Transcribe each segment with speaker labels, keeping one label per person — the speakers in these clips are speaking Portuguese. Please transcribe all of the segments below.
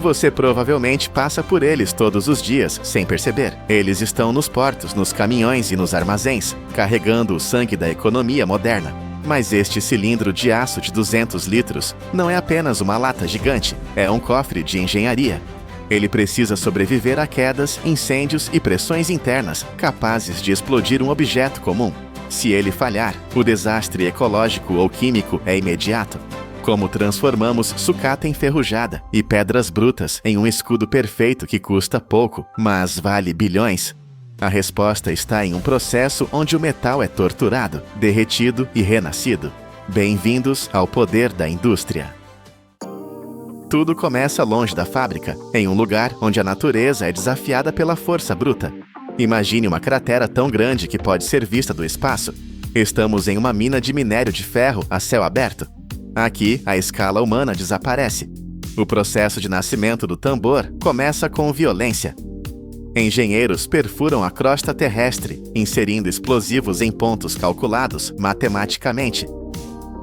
Speaker 1: Você provavelmente passa por eles todos os dias, sem perceber. Eles estão nos portos, nos caminhões e nos armazéns, carregando o sangue da economia moderna. Mas este cilindro de aço de 200 litros não é apenas uma lata gigante, é um cofre de engenharia. Ele precisa sobreviver a quedas, incêndios e pressões internas capazes de explodir um objeto comum. Se ele falhar, o desastre ecológico ou químico é imediato. Como transformamos sucata enferrujada e pedras brutas em um escudo perfeito que custa pouco, mas vale bilhões? A resposta está em um processo onde o metal é torturado, derretido e renascido. Bem-vindos ao poder da indústria. Tudo começa longe da fábrica, em um lugar onde a natureza é desafiada pela força bruta. Imagine uma cratera tão grande que pode ser vista do espaço. Estamos em uma mina de minério de ferro a céu aberto. Aqui, a escala humana desaparece. O processo de nascimento do tambor começa com violência. Engenheiros perfuram a crosta terrestre, inserindo explosivos em pontos calculados matematicamente.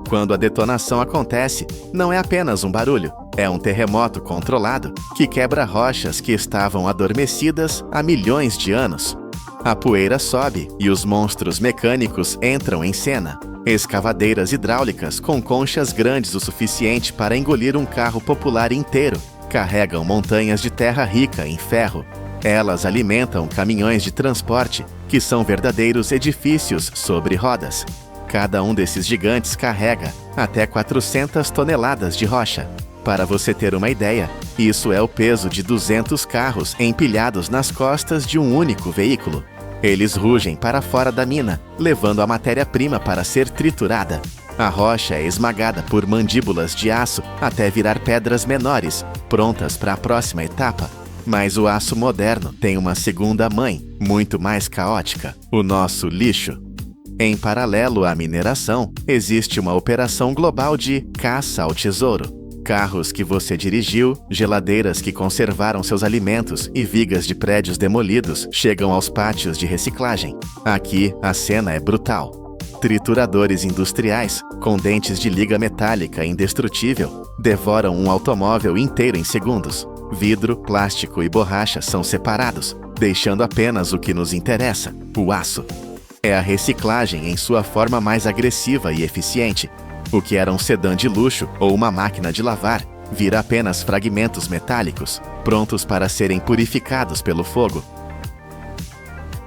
Speaker 1: Quando a detonação acontece, não é apenas um barulho, é um terremoto controlado que quebra rochas que estavam adormecidas há milhões de anos. A poeira sobe e os monstros mecânicos entram em cena. Escavadeiras hidráulicas com conchas grandes o suficiente para engolir um carro popular inteiro carregam montanhas de terra rica em ferro. Elas alimentam caminhões de transporte, que são verdadeiros edifícios sobre rodas. Cada um desses gigantes carrega até 400 toneladas de rocha. Para você ter uma ideia, isso é o peso de 200 carros empilhados nas costas de um único veículo. Eles rugem para fora da mina, levando a matéria-prima para ser triturada. A rocha é esmagada por mandíbulas de aço até virar pedras menores, prontas para a próxima etapa. Mas o aço moderno tem uma segunda mãe, muito mais caótica: o nosso lixo. Em paralelo à mineração, existe uma operação global de caça ao tesouro. Carros que você dirigiu, geladeiras que conservaram seus alimentos e vigas de prédios demolidos chegam aos pátios de reciclagem. Aqui, a cena é brutal. Trituradores industriais, com dentes de liga metálica indestrutível, devoram um automóvel inteiro em segundos. Vidro, plástico e borracha são separados, deixando apenas o que nos interessa: o aço. É a reciclagem em sua forma mais agressiva e eficiente. O que era um sedã de luxo ou uma máquina de lavar vira apenas fragmentos metálicos, prontos para serem purificados pelo fogo.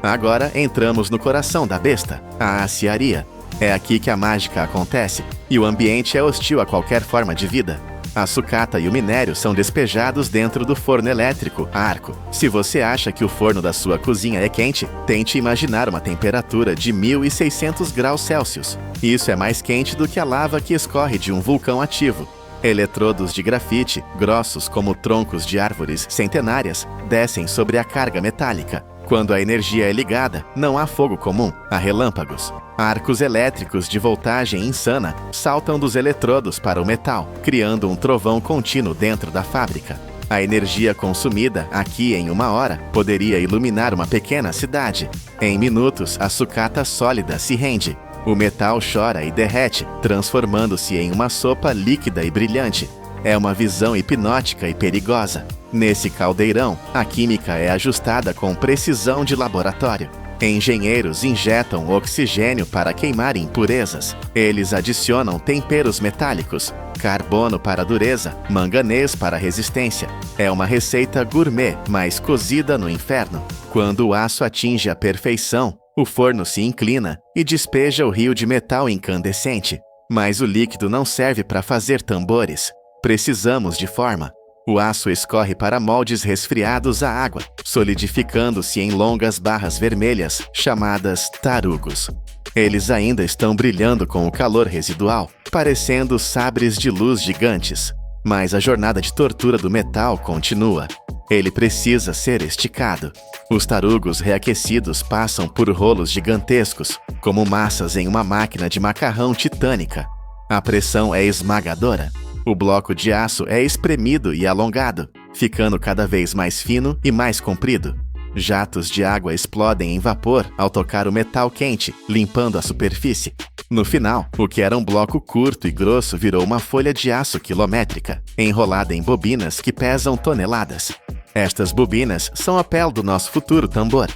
Speaker 1: Agora entramos no coração da besta, a aciaria. É aqui que a mágica acontece, e o ambiente é hostil a qualquer forma de vida. A sucata e o minério são despejados dentro do forno elétrico a arco. Se você acha que o forno da sua cozinha é quente, tente imaginar uma temperatura de 1.600 graus Celsius. Isso é mais quente do que a lava que escorre de um vulcão ativo. Eletrodos de grafite, grossos como troncos de árvores centenárias, descem sobre a carga metálica. Quando a energia é ligada, não há fogo comum, há relâmpagos. Arcos elétricos de voltagem insana saltam dos eletrodos para o metal, criando um trovão contínuo dentro da fábrica. A energia consumida aqui em 1 hora poderia iluminar uma pequena cidade. Em minutos, a sucata sólida se rende. O metal chora e derrete, transformando-se em uma sopa líquida e brilhante. É uma visão hipnótica e perigosa. Nesse caldeirão, a química é ajustada com precisão de laboratório. Engenheiros injetam oxigênio para queimar impurezas. Eles adicionam temperos metálicos, carbono para dureza, manganês para resistência. É uma receita gourmet, mas cozida no inferno. Quando o aço atinge a perfeição, o forno se inclina e despeja o rio de metal incandescente. Mas o líquido não serve para fazer tambores. Precisamos de forma. O aço escorre para moldes resfriados à água, solidificando-se em longas barras vermelhas, chamadas tarugos. Eles ainda estão brilhando com o calor residual, parecendo sabres de luz gigantes. Mas a jornada de tortura do metal continua. Ele precisa ser esticado. Os tarugos reaquecidos passam por rolos gigantescos, como massas em uma máquina de macarrão titânica. A pressão é esmagadora. O bloco de aço é espremido e alongado, ficando cada vez mais fino e mais comprido. Jatos de água explodem em vapor ao tocar o metal quente, limpando a superfície. No final, o que era um bloco curto e grosso virou uma folha de aço quilométrica, enrolada em bobinas que pesam toneladas. Estas bobinas são a pele do nosso futuro tambor.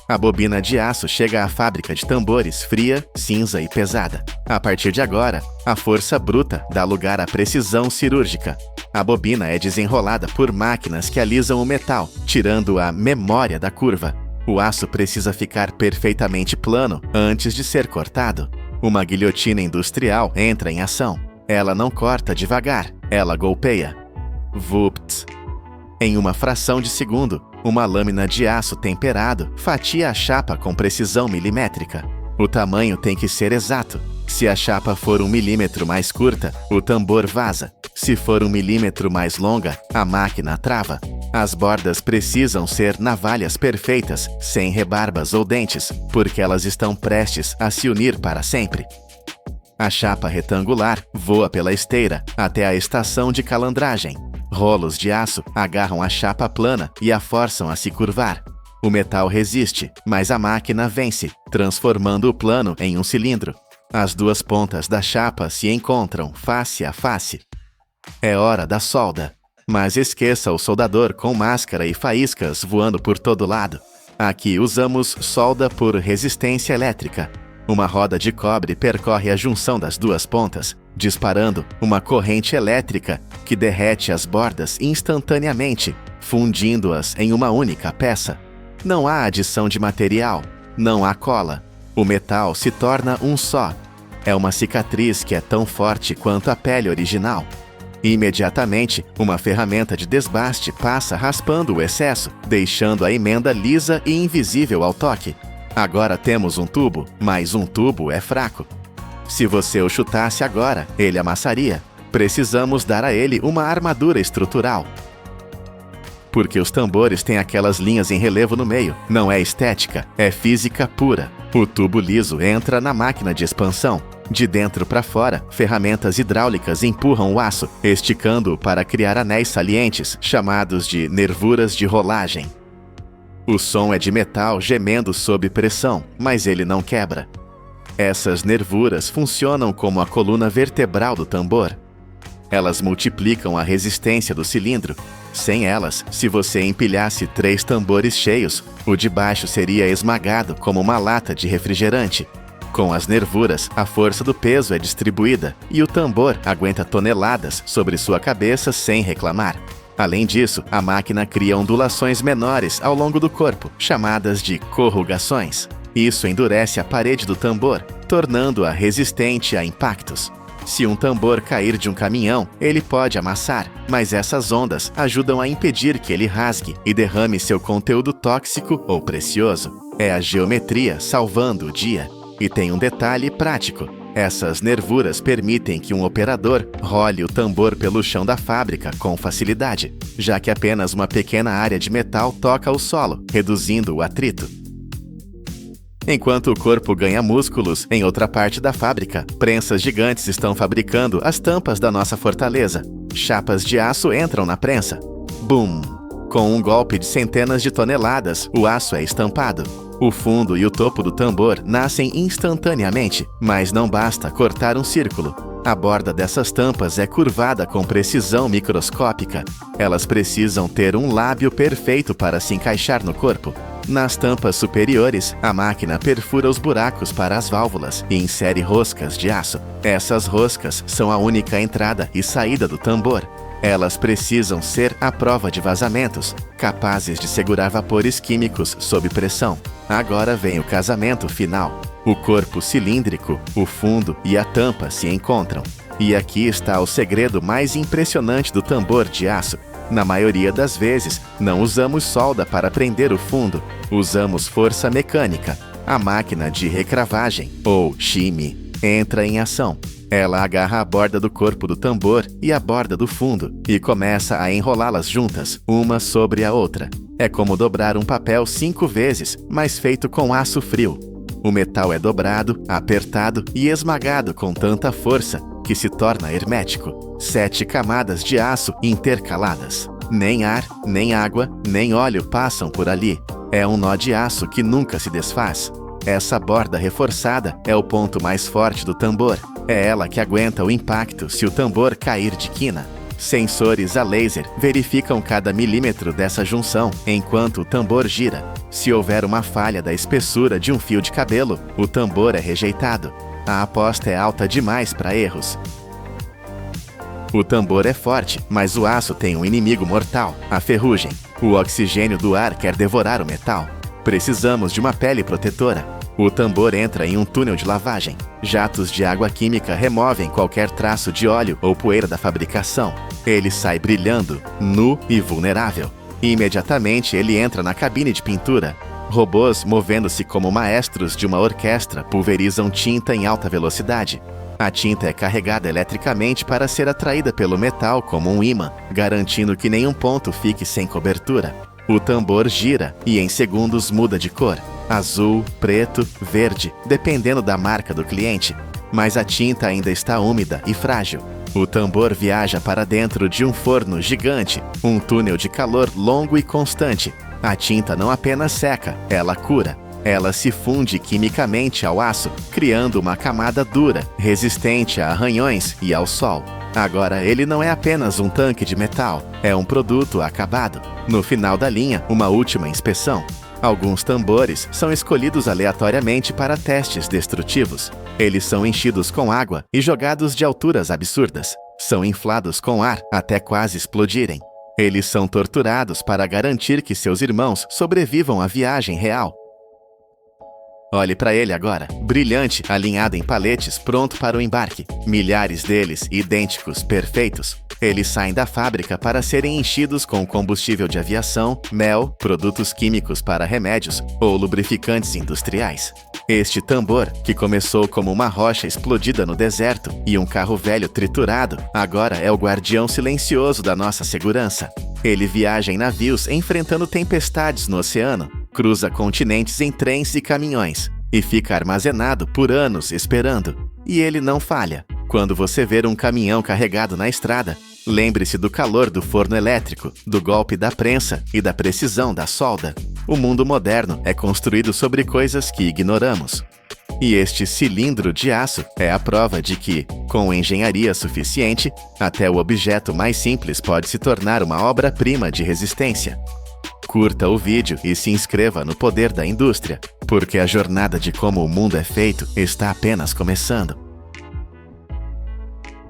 Speaker 1: A bobina de aço chega à fábrica de tambores fria, cinza e pesada. A partir de agora, a força bruta dá lugar à precisão cirúrgica. A bobina é desenrolada por máquinas que alisam o metal, tirando a memória da curva. O aço precisa ficar perfeitamente plano antes de ser cortado. Uma guilhotina industrial entra em ação. Ela não corta devagar, ela golpeia. Vupt! Em uma fração de segundo, uma lâmina de aço temperado fatia a chapa com precisão milimétrica. O tamanho tem que ser exato. Se a chapa for 1 milímetro mais curta, o tambor vaza. Se for 1 milímetro mais longa, a máquina trava. As bordas precisam ser navalhas perfeitas, sem rebarbas ou dentes, porque elas estão prestes a se unir para sempre. A chapa retangular voa pela esteira até a estação de calandragem. Rolos de aço agarram a chapa plana e a forçam a se curvar. O metal resiste, mas a máquina vence, transformando o plano em um cilindro. As duas pontas da chapa se encontram face a face. É hora da solda. Mas esqueça o soldador com máscara e faíscas voando por todo lado. Aqui usamos solda por resistência elétrica. Uma roda de cobre percorre a junção das duas pontas, disparando uma corrente elétrica que derrete as bordas instantaneamente, fundindo-as em uma única peça. Não há adição de material, não há cola. O metal se torna um só. É uma cicatriz que é tão forte quanto a pele original. Imediatamente, uma ferramenta de desbaste passa raspando o excesso, deixando a emenda lisa e invisível ao toque. Agora temos um tubo, mas um tubo é fraco. Se você o chutasse agora, ele amassaria. Precisamos dar a ele uma armadura estrutural. Porque os tambores têm aquelas linhas em relevo no meio. Não é estética, é física pura. O tubo liso entra na máquina de expansão. De dentro para fora, ferramentas hidráulicas empurram o aço, esticando-o para criar anéis salientes, chamados de nervuras de rolagem. O som é de metal gemendo sob pressão, mas ele não quebra. Essas nervuras funcionam como a coluna vertebral do tambor. Elas multiplicam a resistência do cilindro. Sem elas, se você empilhasse 3 tambores cheios, o de baixo seria esmagado como uma lata de refrigerante. Com as nervuras, a força do peso é distribuída e o tambor aguenta toneladas sobre sua cabeça sem reclamar. Além disso, a máquina cria ondulações menores ao longo do corpo, chamadas de corrugações. Isso endurece a parede do tambor, tornando-a resistente a impactos. Se um tambor cair de um caminhão, ele pode amassar, mas essas ondas ajudam a impedir que ele rasgue e derrame seu conteúdo tóxico ou precioso. É a geometria salvando o dia. E tem um detalhe prático. Essas nervuras permitem que um operador role o tambor pelo chão da fábrica com facilidade, já que apenas uma pequena área de metal toca o solo, reduzindo o atrito. Enquanto o corpo ganha músculos, em outra parte da fábrica, prensas gigantes estão fabricando as tampas da nossa fortaleza. Chapas de aço entram na prensa. Bum! Com um golpe de centenas de toneladas, o aço é estampado. O fundo e o topo do tambor nascem instantaneamente, mas não basta cortar um círculo. A borda dessas tampas é curvada com precisão microscópica. Elas precisam ter um lábio perfeito para se encaixar no corpo. Nas tampas superiores, a máquina perfura os buracos para as válvulas e insere roscas de aço. Essas roscas são a única entrada e saída do tambor. Elas precisam ser à prova de vazamentos, capazes de segurar vapores químicos sob pressão. Agora vem o casamento final. O corpo cilíndrico, o fundo e a tampa se encontram. E aqui está o segredo mais impressionante do tambor de aço. Na maioria das vezes, não usamos solda para prender o fundo. Usamos força mecânica. A máquina de recravagem, ou shime, entra em ação. Ela agarra a borda do corpo do tambor e a borda do fundo e começa a enrolá-las juntas, uma sobre a outra. É como dobrar um papel 5 vezes, mas feito com aço frio. O metal é dobrado, apertado e esmagado com tanta força que se torna hermético. 7 camadas de aço intercaladas. Nem ar, nem água, nem óleo passam por ali. É um nó de aço que nunca se desfaz. Essa borda reforçada é o ponto mais forte do tambor. É ela que aguenta o impacto se o tambor cair de quina. Sensores a laser verificam cada milímetro dessa junção enquanto o tambor gira. Se houver uma falha da espessura de um fio de cabelo, o tambor é rejeitado. A aposta é alta demais para erros. O tambor é forte, mas o aço tem um inimigo mortal, a ferrugem. O oxigênio do ar quer devorar o metal. Precisamos de uma pele protetora. O tambor entra em um túnel de lavagem. Jatos de água química removem qualquer traço de óleo ou poeira da fabricação. Ele sai brilhando, nu e vulnerável. Imediatamente ele entra na cabine de pintura. Robôs, movendo-se como maestros de uma orquestra, pulverizam tinta em alta velocidade. A tinta é carregada eletricamente para ser atraída pelo metal como um ímã, garantindo que nenhum ponto fique sem cobertura. O tambor gira e em segundos muda de cor. Azul, preto, verde, dependendo da marca do cliente. Mas a tinta ainda está úmida e frágil. O tambor viaja para dentro de um forno gigante, um túnel de calor longo e constante. A tinta não apenas seca, ela cura. Ela se funde quimicamente ao aço, criando uma camada dura, resistente a arranhões e ao sol. Agora, ele não é apenas um tanque de metal, é um produto acabado. No final da linha, uma última inspeção. Alguns tambores são escolhidos aleatoriamente para testes destrutivos. Eles são enchidos com água e jogados de alturas absurdas. São inflados com ar até quase explodirem. Eles são torturados para garantir que seus irmãos sobrevivam à viagem real. Olhe para ele agora, brilhante, alinhado em paletes, pronto para o embarque. Milhares deles, idênticos, perfeitos. Eles saem da fábrica para serem enchidos com combustível de aviação, mel, produtos químicos para remédios ou lubrificantes industriais. Este tambor, que começou como uma rocha explodida no deserto e um carro velho triturado, agora é o guardião silencioso da nossa segurança. Ele viaja em navios enfrentando tempestades no oceano, cruza continentes em trens e caminhões e fica armazenado por anos esperando. E ele não falha. Quando você ver um caminhão carregado na estrada, lembre-se do calor do forno elétrico, do golpe da prensa e da precisão da solda. O mundo moderno é construído sobre coisas que ignoramos. E este cilindro de aço é a prova de que, com engenharia suficiente, até o objeto mais simples pode se tornar uma obra-prima de resistência. Curta o vídeo e se inscreva no Poder da Indústria, porque a jornada de como o mundo é feito está apenas começando.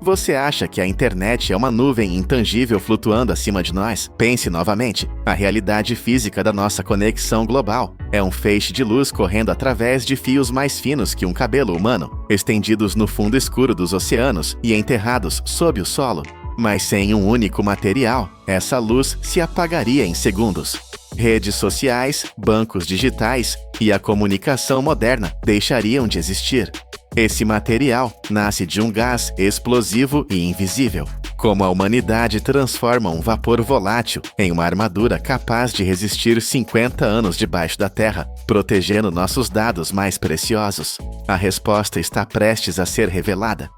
Speaker 1: Você acha que a internet é uma nuvem intangível flutuando acima de nós? Pense novamente. A realidade física da nossa conexão global é um feixe de luz correndo através de fios mais finos que um cabelo humano, estendidos no fundo escuro dos oceanos e enterrados sob o solo. Mas sem um único material, essa luz se apagaria em segundos. Redes sociais, bancos digitais e a comunicação moderna deixariam de existir. Esse material nasce de um gás explosivo e invisível. Como a humanidade transforma um vapor volátil em uma armadura capaz de resistir 50 anos debaixo da terra, protegendo nossos dados mais preciosos? A resposta está prestes a ser revelada.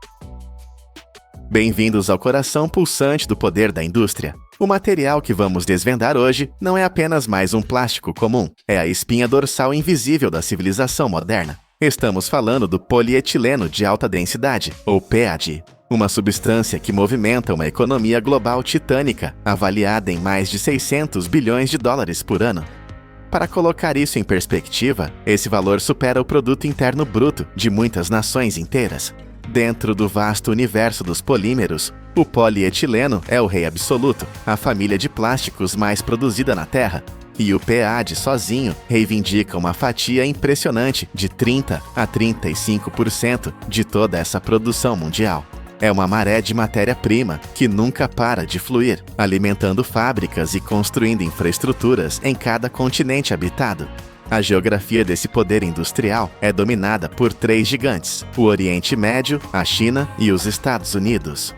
Speaker 1: Bem-vindos ao coração pulsante do poder da indústria. O material que vamos desvendar hoje não é apenas mais um plástico comum, é a espinha dorsal invisível da civilização moderna. Estamos falando do polietileno de alta densidade, ou PAD, uma substância que movimenta uma economia global titânica, avaliada em mais de 600 bilhões de dólares por ano. Para colocar isso em perspectiva, esse valor supera o produto interno bruto de muitas nações inteiras. Dentro do vasto universo dos polímeros, o polietileno é o rei absoluto, a família de plásticos mais produzida na Terra. E o PAD sozinho reivindica uma fatia impressionante de 30% a 35% de toda essa produção mundial. É uma maré de matéria-prima que nunca para de fluir, alimentando fábricas e construindo infraestruturas em cada continente habitado. A geografia desse poder industrial é dominada por 3 gigantes: o Oriente Médio, a China e os Estados Unidos.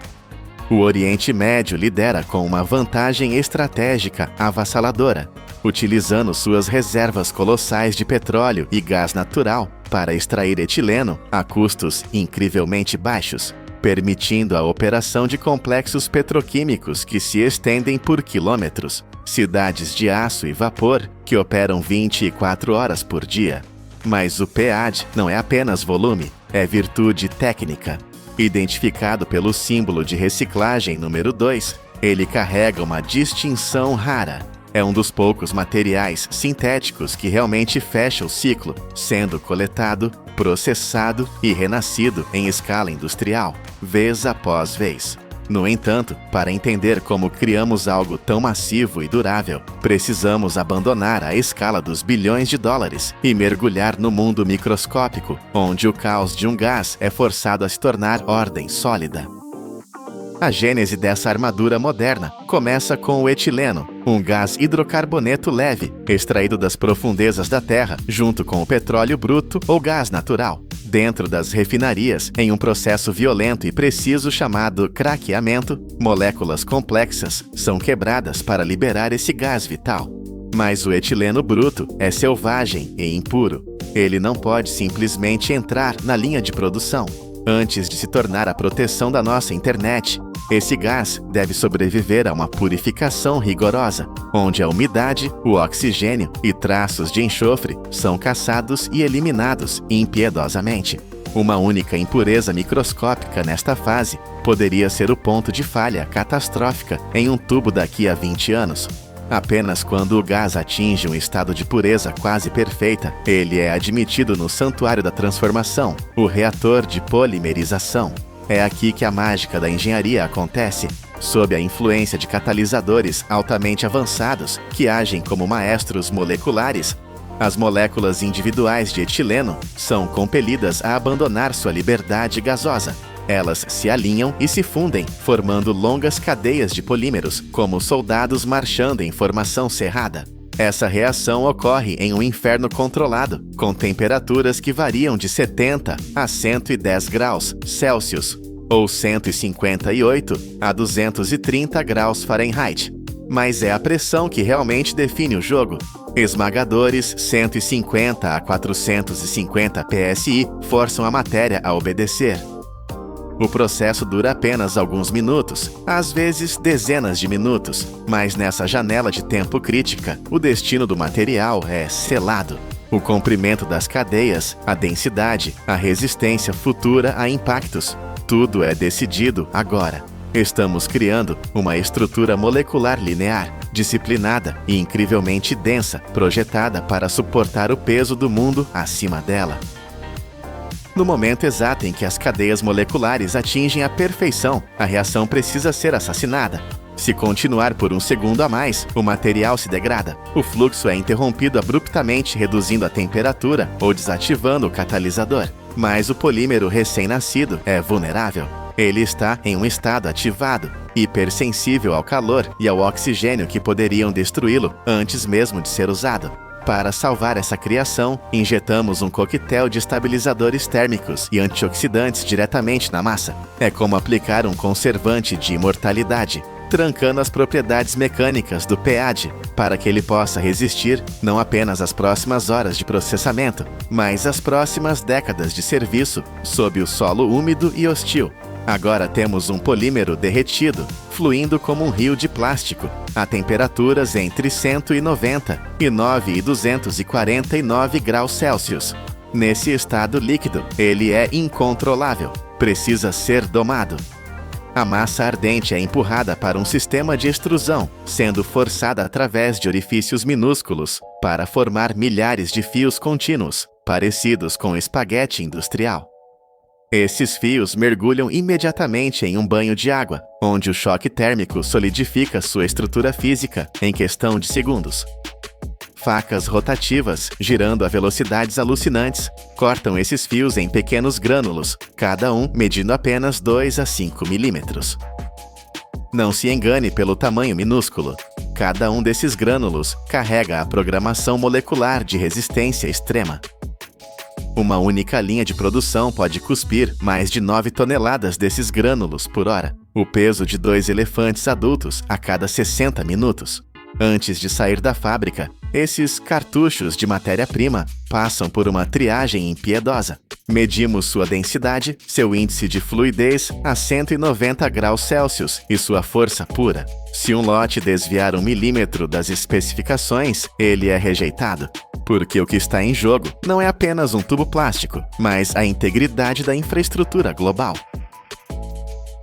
Speaker 1: O Oriente Médio lidera com uma vantagem estratégica avassaladora, utilizando suas reservas colossais de petróleo e gás natural para extrair etileno a custos incrivelmente baixos, permitindo a operação de complexos petroquímicos que se estendem por quilômetros, cidades de aço e vapor que operam 24 horas por dia. Mas o PAD não é apenas volume, é virtude técnica. Identificado pelo símbolo de reciclagem número 2, ele carrega uma distinção rara. É um dos poucos materiais sintéticos que realmente fecha o ciclo, sendo coletado, processado e renascido em escala industrial, vez após vez. No entanto, para entender como criamos algo tão massivo e durável, precisamos abandonar a escala dos bilhões de dólares e mergulhar no mundo microscópico, onde o caos de um gás é forçado a se tornar ordem sólida. A gênese dessa armadura moderna começa com o etileno, um gás hidrocarboneto leve, extraído das profundezas da Terra, junto com o petróleo bruto ou gás natural, dentro das refinarias, em um processo violento e preciso chamado craqueamento. Moléculas complexas são quebradas para liberar esse gás vital. Mas o etileno bruto é selvagem e impuro. Ele não pode simplesmente entrar na linha de produção. Antes de se tornar a proteção da nossa internet, esse gás deve sobreviver a uma purificação rigorosa, onde a umidade, o oxigênio e traços de enxofre são caçados e eliminados impiedosamente. Uma única impureza microscópica nesta fase poderia ser o ponto de falha catastrófica em um tubo daqui a 20 anos. Apenas quando o gás atinge um estado de pureza quase perfeita, ele é admitido no santuário da transformação, o reator de polimerização. É aqui que a mágica da engenharia acontece, sob a influência de catalisadores altamente avançados que agem como maestros moleculares. As moléculas individuais de etileno são compelidas a abandonar sua liberdade gasosa. Elas se alinham e se fundem, formando longas cadeias de polímeros, como soldados marchando em formação cerrada. Essa reação ocorre em um inferno controlado, com temperaturas que variam de 70 a 110 graus Celsius, ou 158 a 230 graus Fahrenheit. Mas é a pressão que realmente define o jogo. Esmagadores 150 a 450 psi forçam a matéria a obedecer. O processo dura apenas alguns minutos, às vezes dezenas de minutos, mas nessa janela de tempo crítica, o destino do material é selado. O comprimento das cadeias, a densidade, a resistência futura a impactos, tudo é decidido agora. Estamos criando uma estrutura molecular linear, disciplinada e incrivelmente densa, projetada para suportar o peso do mundo acima dela. No momento exato em que as cadeias moleculares atingem a perfeição, a reação precisa ser assassinada. Se continuar por um segundo a mais, o material se degrada. O fluxo é interrompido abruptamente, reduzindo a temperatura ou desativando o catalisador. Mas o polímero recém-nascido é vulnerável. Ele está em um estado ativado, hipersensível ao calor e ao oxigênio que poderiam destruí-lo antes mesmo de ser usado. Para salvar essa criação, injetamos um coquetel de estabilizadores térmicos e antioxidantes diretamente na massa. É como aplicar um conservante de imortalidade, trancando as propriedades mecânicas do PAD, para que ele possa resistir não apenas às próximas horas de processamento, mas às próximas décadas de serviço sob o solo úmido e hostil. Agora temos um polímero derretido, fluindo como um rio de plástico, a temperaturas entre 199 e 249 graus Celsius. Nesse estado líquido, ele é incontrolável, precisa ser domado. A massa ardente é empurrada para um sistema de extrusão, sendo forçada através de orifícios minúsculos para formar milhares de fios contínuos, parecidos com espaguete industrial. Esses fios mergulham imediatamente em um banho de água, onde o choque térmico solidifica sua estrutura física em questão de segundos. Facas rotativas, girando a velocidades alucinantes, cortam esses fios em pequenos grânulos, cada um medindo apenas 2 a 5 milímetros. Não se engane pelo tamanho minúsculo. Cada um desses grânulos carrega a programação molecular de resistência extrema. Uma única linha de produção pode cuspir mais de 9 toneladas desses grânulos por hora, o peso de 2 elefantes adultos a cada 60 minutos. Antes de sair da fábrica, esses cartuchos de matéria-prima passam por uma triagem impiedosa. Medimos sua densidade, seu índice de fluidez a 190 graus Celsius e sua força pura. Se um lote desviar 1 milímetro das especificações, ele é rejeitado. Porque o que está em jogo não é apenas um tubo plástico, mas a integridade da infraestrutura global.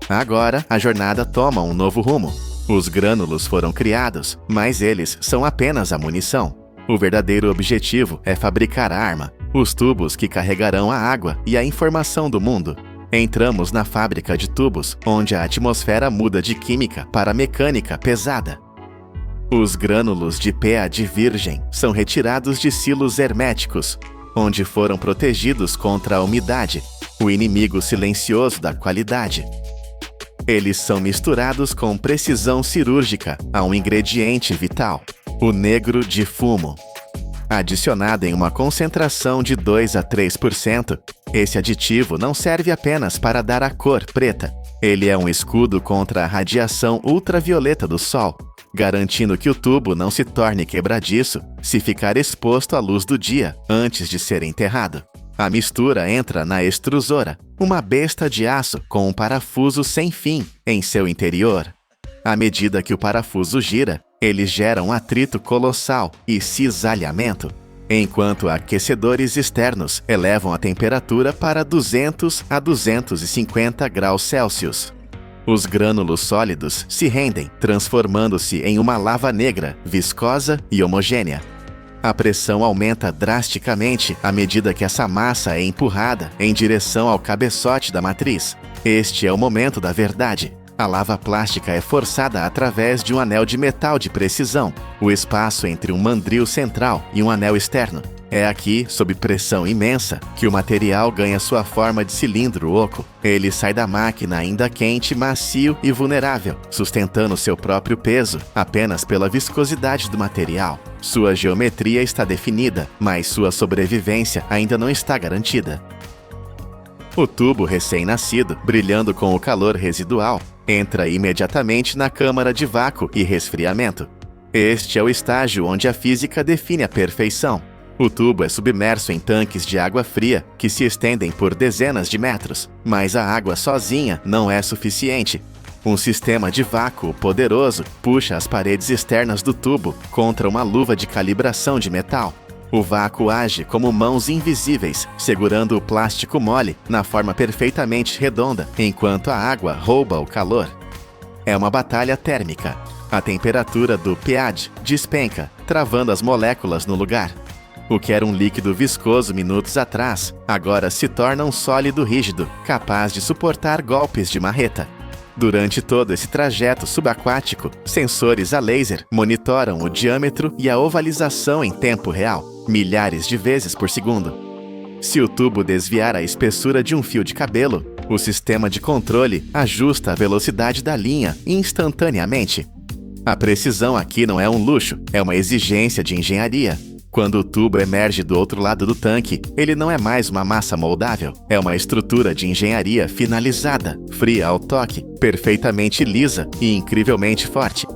Speaker 1: Agora, a jornada toma um novo rumo. Os grânulos foram criados, mas eles são apenas a munição. O verdadeiro objetivo é fabricar a arma, os tubos que carregarão a água e a informação do mundo. Entramos na fábrica de tubos, onde a atmosfera muda de química para mecânica pesada. Os grânulos de PEAD virgem são retirados de silos herméticos, onde foram protegidos contra a umidade, o inimigo silencioso da qualidade. Eles são misturados com precisão cirúrgica a um ingrediente vital, o negro de fumo. Adicionado em uma concentração de 2 a 3%, esse aditivo não serve apenas para dar a cor preta. Ele é um escudo contra a radiação ultravioleta do Sol, garantindo que o tubo não se torne quebradiço se ficar exposto à luz do dia antes de ser enterrado. A mistura entra na extrusora, uma besta de aço com um parafuso sem fim em seu interior. À medida que o parafuso gira, ele gera um atrito colossal e cisalhamento, enquanto aquecedores externos elevam a temperatura para 200 a 250 graus Celsius. Os grânulos sólidos se rendem, transformando-se em uma lava negra, viscosa e homogênea. A pressão aumenta drasticamente à medida que essa massa é empurrada em direção ao cabeçote da matriz. Este é o momento da verdade. A lava plástica é forçada através de um anel de metal de precisão, o espaço entre um mandril central e um anel externo. É aqui, sob pressão imensa, que o material ganha sua forma de cilindro oco. Ele sai da máquina ainda quente, macio e vulnerável, sustentando seu próprio peso apenas pela viscosidade do material. Sua geometria está definida, mas sua sobrevivência ainda não está garantida. O tubo recém-nascido, brilhando com o calor residual, entra imediatamente na câmara de vácuo e resfriamento. Este é o estágio onde a física define a perfeição. O tubo é submerso em tanques de água fria que se estendem por dezenas de metros, mas a água sozinha não é suficiente. Um sistema de vácuo poderoso puxa as paredes externas do tubo contra uma luva de calibração de metal. O vácuo age como mãos invisíveis, segurando o plástico mole na forma perfeitamente redonda, enquanto a água rouba o calor. É uma batalha térmica. A temperatura do PEAD despenca, travando as moléculas no lugar. O que era um líquido viscoso minutos atrás, agora se torna um sólido rígido, capaz de suportar golpes de marreta. Durante todo esse trajeto subaquático, sensores a laser monitoram o diâmetro e a ovalização em tempo real, milhares de vezes por segundo. Se o tubo desviar a espessura de um fio de cabelo, o sistema de controle ajusta a velocidade da linha instantaneamente. A precisão aqui não é um luxo, é uma exigência de engenharia. Quando o tubo emerge do outro lado do tanque, ele não é mais uma massa moldável, é uma estrutura de engenharia finalizada, fria ao toque, perfeitamente lisa e incrivelmente forte.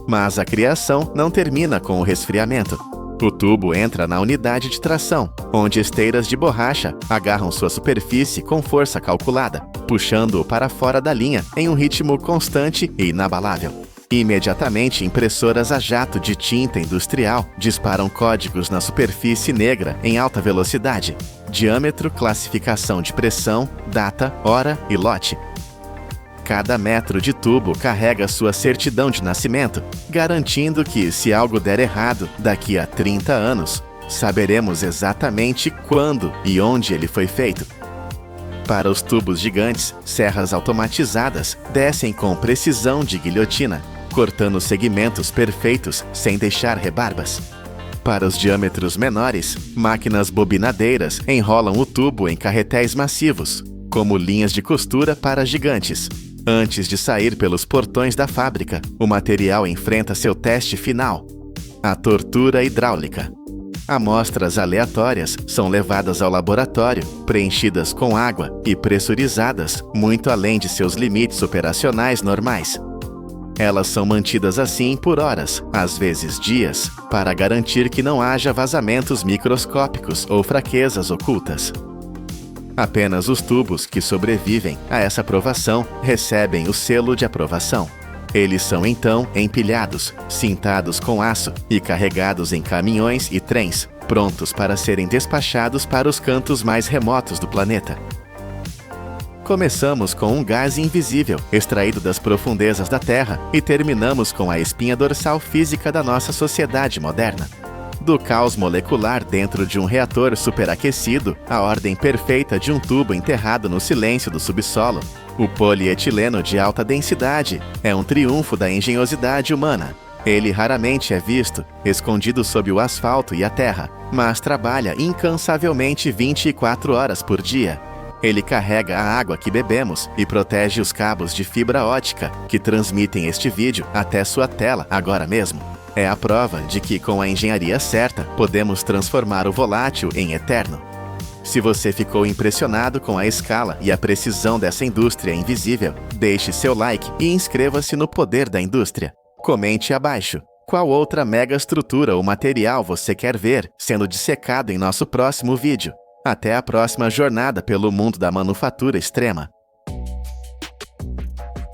Speaker 1: Mas a criação não termina com o resfriamento. O tubo entra na unidade de tração, onde esteiras de borracha agarram sua superfície com força calculada, puxando-o para fora da linha em um ritmo constante e inabalável. Imediatamente, impressoras a jato de tinta industrial disparam códigos na superfície negra em alta velocidade: diâmetro, classificação de pressão, data, hora e lote. Cada metro de tubo carrega sua certidão de nascimento, garantindo que, se algo der errado daqui a 30 anos, saberemos exatamente quando e onde ele foi feito. Para os tubos gigantes, serras automatizadas descem com precisão de guilhotina, cortando segmentos perfeitos sem deixar rebarbas. Para os diâmetros menores, máquinas bobinadeiras enrolam o tubo em carretéis massivos, como linhas de costura para gigantes. Antes de sair pelos portões da fábrica, o material enfrenta seu teste final: a tortura hidráulica. Amostras aleatórias são levadas ao laboratório, preenchidas com água e pressurizadas muito além de seus limites operacionais normais. Elas são mantidas assim por horas, às vezes dias, para garantir que não haja vazamentos microscópicos ou fraquezas ocultas. Apenas os tubos que sobrevivem a essa provação recebem o selo de aprovação. Eles são então empilhados, cintados com aço e carregados em caminhões e trens, prontos para serem despachados para os cantos mais remotos do planeta. Começamos com um gás invisível, extraído das profundezas da Terra, e terminamos com a espinha dorsal física da nossa sociedade moderna. Do caos molecular dentro de um reator superaquecido, à ordem perfeita de um tubo enterrado no silêncio do subsolo, o polietileno de alta densidade é um triunfo da engenhosidade humana. Ele raramente é visto, escondido sob o asfalto e a terra, mas trabalha incansavelmente 24 horas por dia. Ele carrega a água que bebemos e protege os cabos de fibra ótica que transmitem este vídeo até sua tela agora mesmo. É a prova de que, com a engenharia certa, podemos transformar o volátil em eterno. Se você ficou impressionado com a escala e a precisão dessa indústria invisível, deixe seu like e inscreva-se no poder da indústria. Comente abaixo. Qual outra megaestrutura ou material você quer ver sendo dissecado em nosso próximo vídeo? Até a próxima jornada pelo mundo da manufatura extrema.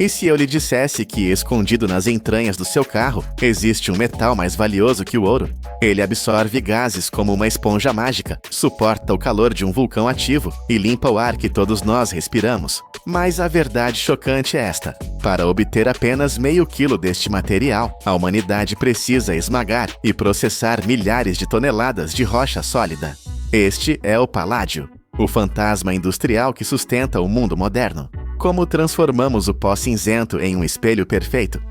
Speaker 1: E se eu lhe dissesse que, escondido nas entranhas do seu carro, existe um metal mais valioso que o ouro? Ele absorve gases como uma esponja mágica, suporta o calor de um vulcão ativo e limpa o ar que todos nós respiramos. Mas a verdade chocante é esta. Para obter apenas meio quilo deste material, a humanidade precisa esmagar e processar milhares de toneladas de rocha sólida. Este é o paládio, o fantasma industrial que sustenta o mundo moderno. Como transformamos o pó cinzento em um espelho perfeito?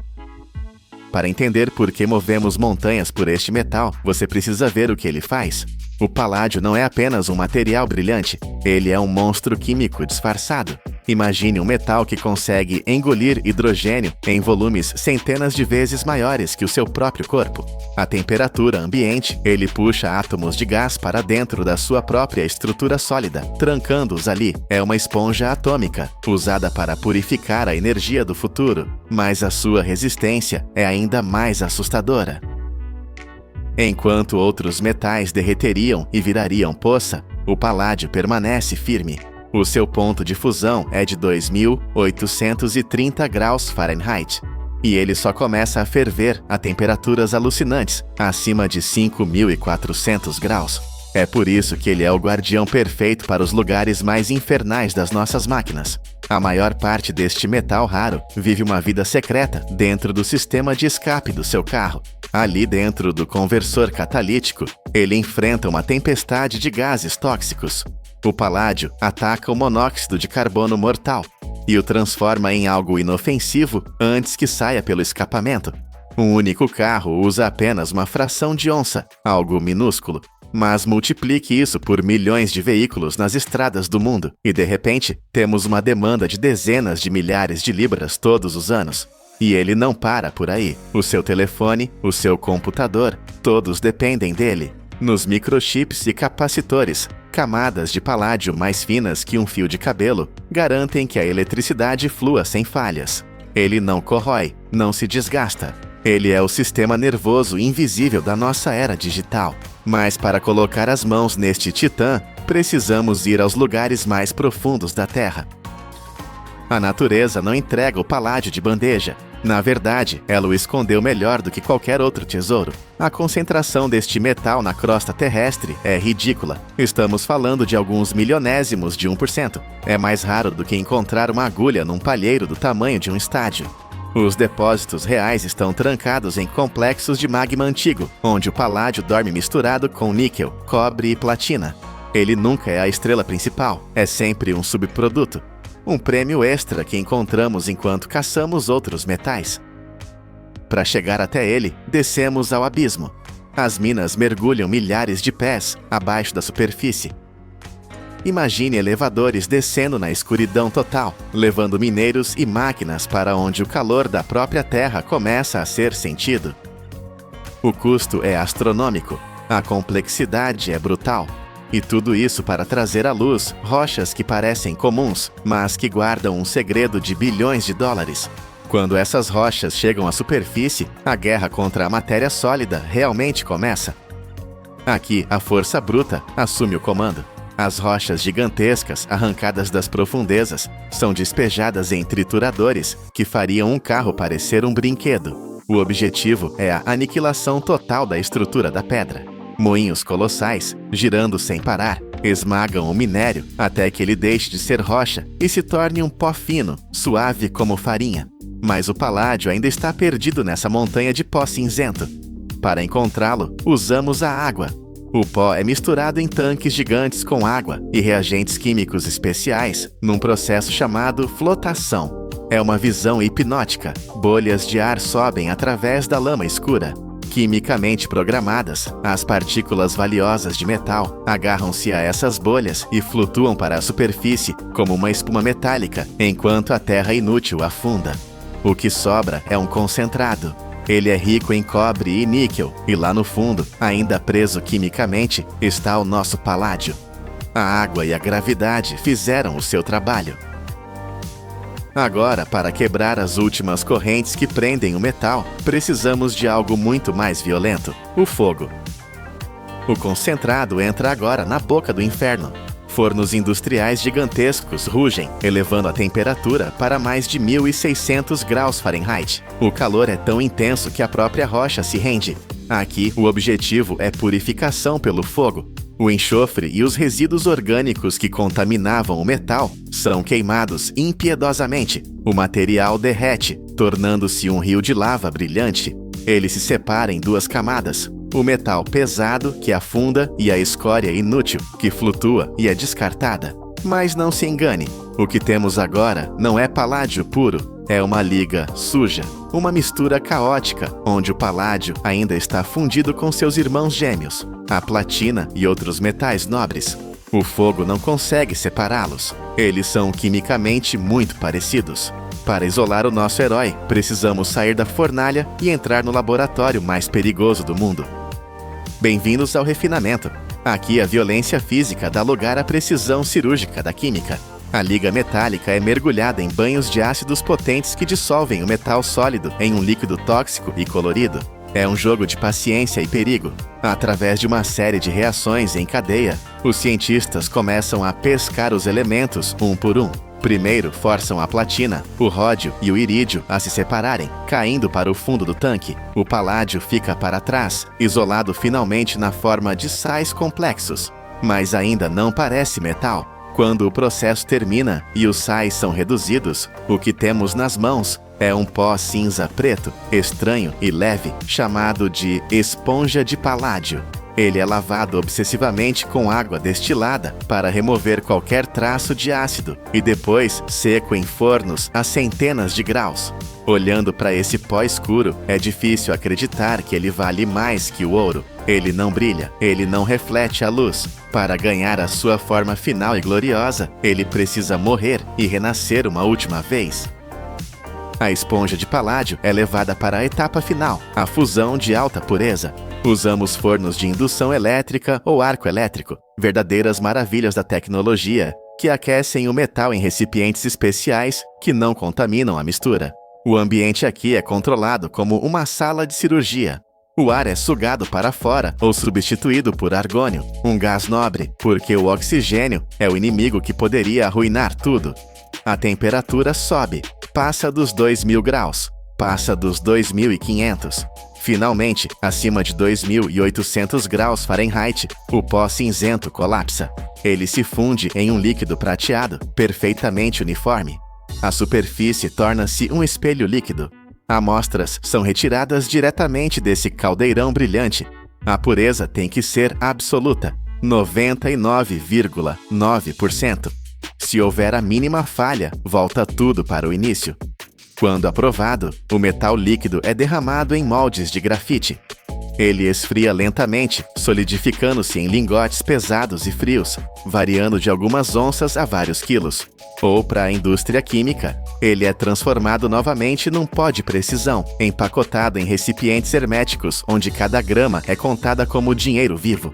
Speaker 1: Para entender por que movemos montanhas por este metal, você precisa ver o que ele faz. O paládio não é apenas um material brilhante, ele é um monstro químico disfarçado. Imagine um metal que consegue engolir hidrogênio em volumes centenas de vezes maiores que o seu próprio corpo. À temperatura ambiente, ele puxa átomos de gás para dentro da sua própria estrutura sólida, trancando-os ali. É uma esponja atômica, usada para purificar a energia do futuro, mas a sua resistência é ainda mais assustadora. Enquanto outros metais derreteriam e virariam poça, o paládio permanece firme. O seu ponto de fusão é de 2.830 graus Fahrenheit, e ele só começa a ferver a temperaturas alucinantes, acima de 5.400 graus. É por isso que ele é o guardião perfeito para os lugares mais infernais das nossas máquinas. A maior parte deste metal raro vive uma vida secreta dentro do sistema de escape do seu carro. Ali dentro do conversor catalítico, ele enfrenta uma tempestade de gases tóxicos. O paládio ataca o monóxido de carbono mortal e o transforma em algo inofensivo antes que saia pelo escapamento. Um único carro usa apenas uma fração de onça, algo minúsculo. Mas multiplique isso por milhões de veículos nas estradas do mundo e, de repente, temos uma demanda de dezenas de milhares de libras todos os anos. E ele não para por aí. O seu telefone, o seu computador, todos dependem dele. Nos microchips e capacitores, camadas de paládio mais finas que um fio de cabelo garantem que a eletricidade flua sem falhas. Ele não corrói, não se desgasta. Ele é o sistema nervoso invisível da nossa era digital. Mas para colocar as mãos neste titã, precisamos ir aos lugares mais profundos da Terra. A natureza não entrega o paládio de bandeja. Na verdade, ela o escondeu melhor do que qualquer outro tesouro. A concentração deste metal na crosta terrestre é ridícula. Estamos falando de alguns milionésimos de 1%. É mais raro do que encontrar uma agulha num palheiro do tamanho de um estádio. Os depósitos reais estão trancados em complexos de magma antigo, onde o paládio dorme misturado com níquel, cobre e platina. Ele nunca é a estrela principal, é sempre um subproduto. Um prêmio extra que encontramos enquanto caçamos outros metais. Para chegar até ele, descemos ao abismo. As minas mergulham milhares de pés abaixo da superfície. Imagine elevadores descendo na escuridão total, levando mineiros e máquinas para onde o calor da própria Terra começa a ser sentido. O custo é astronômico, a complexidade é brutal. E tudo isso para trazer à luz rochas que parecem comuns, mas que guardam um segredo de bilhões de dólares. Quando essas rochas chegam à superfície, a guerra contra a matéria sólida realmente começa. Aqui, a força bruta assume o comando. As rochas gigantescas, arrancadas das profundezas, são despejadas em trituradores que fariam um carro parecer um brinquedo. O objetivo é a aniquilação total da estrutura da pedra. Moinhos colossais, girando sem parar, esmagam o minério até que ele deixe de ser rocha e se torne um pó fino, suave como farinha. Mas o paládio ainda está perdido nessa montanha de pó cinzento. Para encontrá-lo, usamos a água. O pó é misturado em tanques gigantes com água e reagentes químicos especiais num processo chamado flotação. É uma visão hipnótica. Bolhas de ar sobem através da lama escura. Quimicamente programadas, as partículas valiosas de metal agarram-se a essas bolhas e flutuam para a superfície como uma espuma metálica, enquanto a terra inútil afunda. O que sobra é um concentrado. Ele é rico em cobre e níquel, e lá no fundo, ainda preso quimicamente, está o nosso paládio. A água e a gravidade fizeram o seu trabalho. Agora, para quebrar as últimas correntes que prendem o metal, precisamos de algo muito mais violento: o fogo. O concentrado entra agora na boca do inferno. Fornos industriais gigantescos rugem, elevando a temperatura para mais de 1.600 graus Fahrenheit. O calor é tão intenso que a própria rocha se rende. Aqui, o objetivo é purificação pelo fogo. O enxofre e os resíduos orgânicos que contaminavam o metal são queimados impiedosamente. O material derrete, tornando-se um rio de lava brilhante. Ele se separa em duas camadas: o metal pesado, que afunda, e a escória inútil, que flutua e é descartada. Mas não se engane, o que temos agora não é paládio puro, é uma liga suja, uma mistura caótica, onde o paládio ainda está fundido com seus irmãos gêmeos, a platina e outros metais nobres. O fogo não consegue separá-los, eles são quimicamente muito parecidos. Para isolar o nosso herói, precisamos sair da fornalha e entrar no laboratório mais perigoso do mundo. Bem-vindos ao refinamento. Aqui a violência física dá lugar à precisão cirúrgica da química. A liga metálica é mergulhada em banhos de ácidos potentes que dissolvem o metal sólido em um líquido tóxico e colorido. É um jogo de paciência e perigo. Através de uma série de reações em cadeia, os cientistas começam a pescar os elementos um por um. Primeiro, forçam a platina, o ródio e o irídio a se separarem, caindo para o fundo do tanque. O paládio fica para trás, isolado finalmente na forma de sais complexos. Mas ainda não parece metal. Quando o processo termina e os sais são reduzidos, o que temos nas mãos é um pó cinza preto, estranho e leve, chamado de esponja de paládio. Ele é lavado obsessivamente com água destilada para remover qualquer traço de ácido e depois seco em fornos a centenas de graus. Olhando para esse pó escuro, é difícil acreditar que ele vale mais que o ouro. Ele não brilha, ele não reflete a luz. Para ganhar a sua forma final e gloriosa, ele precisa morrer e renascer uma última vez. A esponja de paládio é levada para a etapa final, a fusão de alta pureza. Usamos fornos de indução elétrica ou arco elétrico, verdadeiras maravilhas da tecnologia, que aquecem o metal em recipientes especiais que não contaminam a mistura. O ambiente aqui é controlado como uma sala de cirurgia. O ar é sugado para fora ou substituído por argônio, um gás nobre, porque o oxigênio é o inimigo que poderia arruinar tudo. A temperatura sobe, passa dos 2.000 graus, passa dos 2.500. Finalmente, acima de 2.800 graus Fahrenheit, o pó cinzento colapsa. Ele se funde em um líquido prateado, perfeitamente uniforme. A superfície torna-se um espelho líquido. Amostras são retiradas diretamente desse caldeirão brilhante. A pureza tem que ser absoluta, 99,9%. Se houver a mínima falha, volta tudo para o início. Quando aprovado, o metal líquido é derramado em moldes de grafite. Ele esfria lentamente, solidificando-se em lingotes pesados e frios, variando de algumas onças a vários quilos. Ou, para a indústria química, ele é transformado novamente num pó de precisão, empacotado em recipientes herméticos, onde cada grama é contada como dinheiro vivo.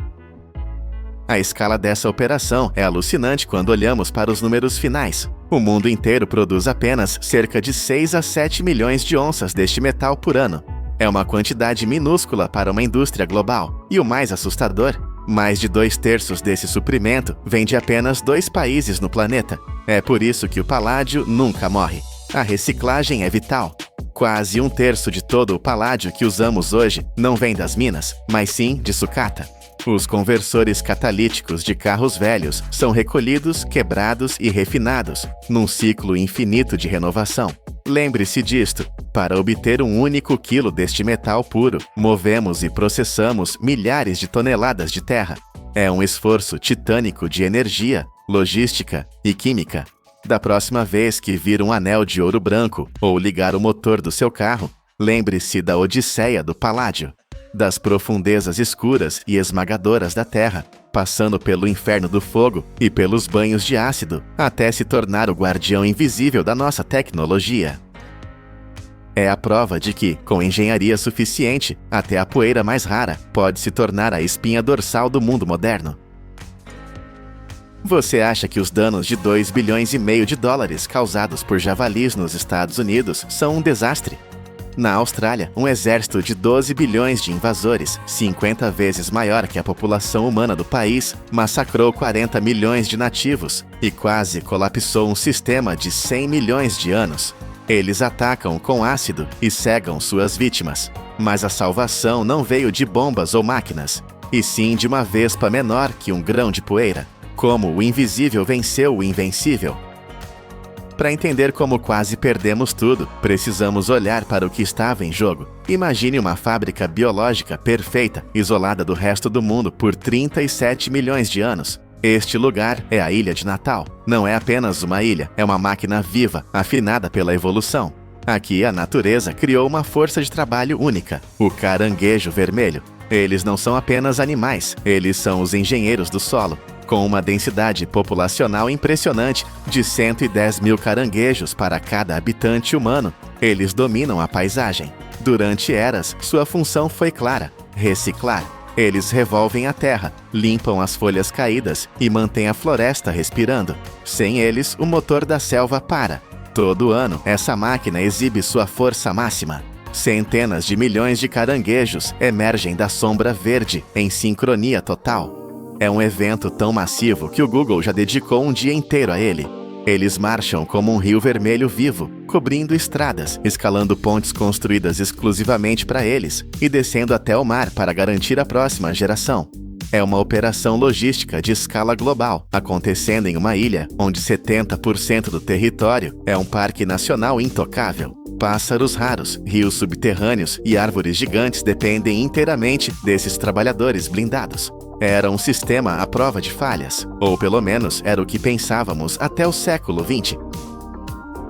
Speaker 1: A escala dessa operação é alucinante quando olhamos para os números finais. O mundo inteiro produz apenas cerca de 6 a 7 milhões de onças deste metal por ano. É uma quantidade minúscula para uma indústria global. E o mais assustador Mais de 2/3 desse suprimento vem de apenas 2 países no planeta. É por isso que o paládio nunca morre. A reciclagem é vital. Quase 1/3 de todo o paládio que usamos hoje não vem das minas, mas sim de sucata. Os conversores catalíticos de carros velhos são recolhidos, quebrados e refinados, num ciclo infinito de renovação. Lembre-se disto: para obter um único quilo deste metal puro, movemos e processamos milhares de toneladas de terra. É um esforço titânico de energia, logística e química. Da próxima vez que vir um anel de ouro branco ou ligar o motor do seu carro, lembre-se da odisseia do paládio. Das profundezas escuras e esmagadoras da terra, passando pelo inferno do fogo e pelos banhos de ácido, até se tornar o guardião invisível da nossa tecnologia. É a prova de que, com engenharia suficiente, até a poeira mais rara pode se tornar a espinha dorsal do mundo moderno. Você acha que os danos de 2,5 bilhões de dólares causados por javalis nos Estados Unidos são um desastre? Na Austrália, um exército de 12 bilhões de invasores, 50 vezes maior que a população humana do país, massacrou 40 milhões de nativos e quase colapsou um sistema de 100 milhões de anos. Eles atacam com ácido e cegam suas vítimas. Mas a salvação não veio de bombas ou máquinas, e sim de uma vespa menor que um grão de poeira. Como o invisível venceu o invencível. Para entender como quase perdemos tudo, precisamos olhar para o que estava em jogo. Imagine uma fábrica biológica perfeita, isolada do resto do mundo por 37 milhões de anos. Este lugar é a Ilha de Natal. Não é apenas uma ilha, é uma máquina viva, afinada pela evolução. Aqui a natureza criou uma força de trabalho única, o caranguejo vermelho. Eles não são apenas animais, eles são os engenheiros do solo. Com uma densidade populacional impressionante de 110 mil caranguejos para cada habitante humano, eles dominam a paisagem. Durante eras, sua função foi clara: reciclar. Eles revolvem a terra, limpam as folhas caídas e mantêm a floresta respirando. Sem eles, o motor da selva para. Todo ano, essa máquina exibe sua força máxima. Centenas de milhões de caranguejos emergem da sombra verde em sincronia total. É um evento tão massivo que o Google já dedicou um dia inteiro a ele. Eles marcham como um rio vermelho vivo, cobrindo estradas, escalando pontes construídas exclusivamente para eles e descendo até o mar para garantir a próxima geração. É uma operação logística de escala global, acontecendo em uma ilha onde 70% do território é um parque nacional intocável. Pássaros raros, rios subterrâneos e árvores gigantes dependem inteiramente desses trabalhadores blindados. Era um sistema à prova de falhas, ou pelo menos era o que pensávamos até o século XX.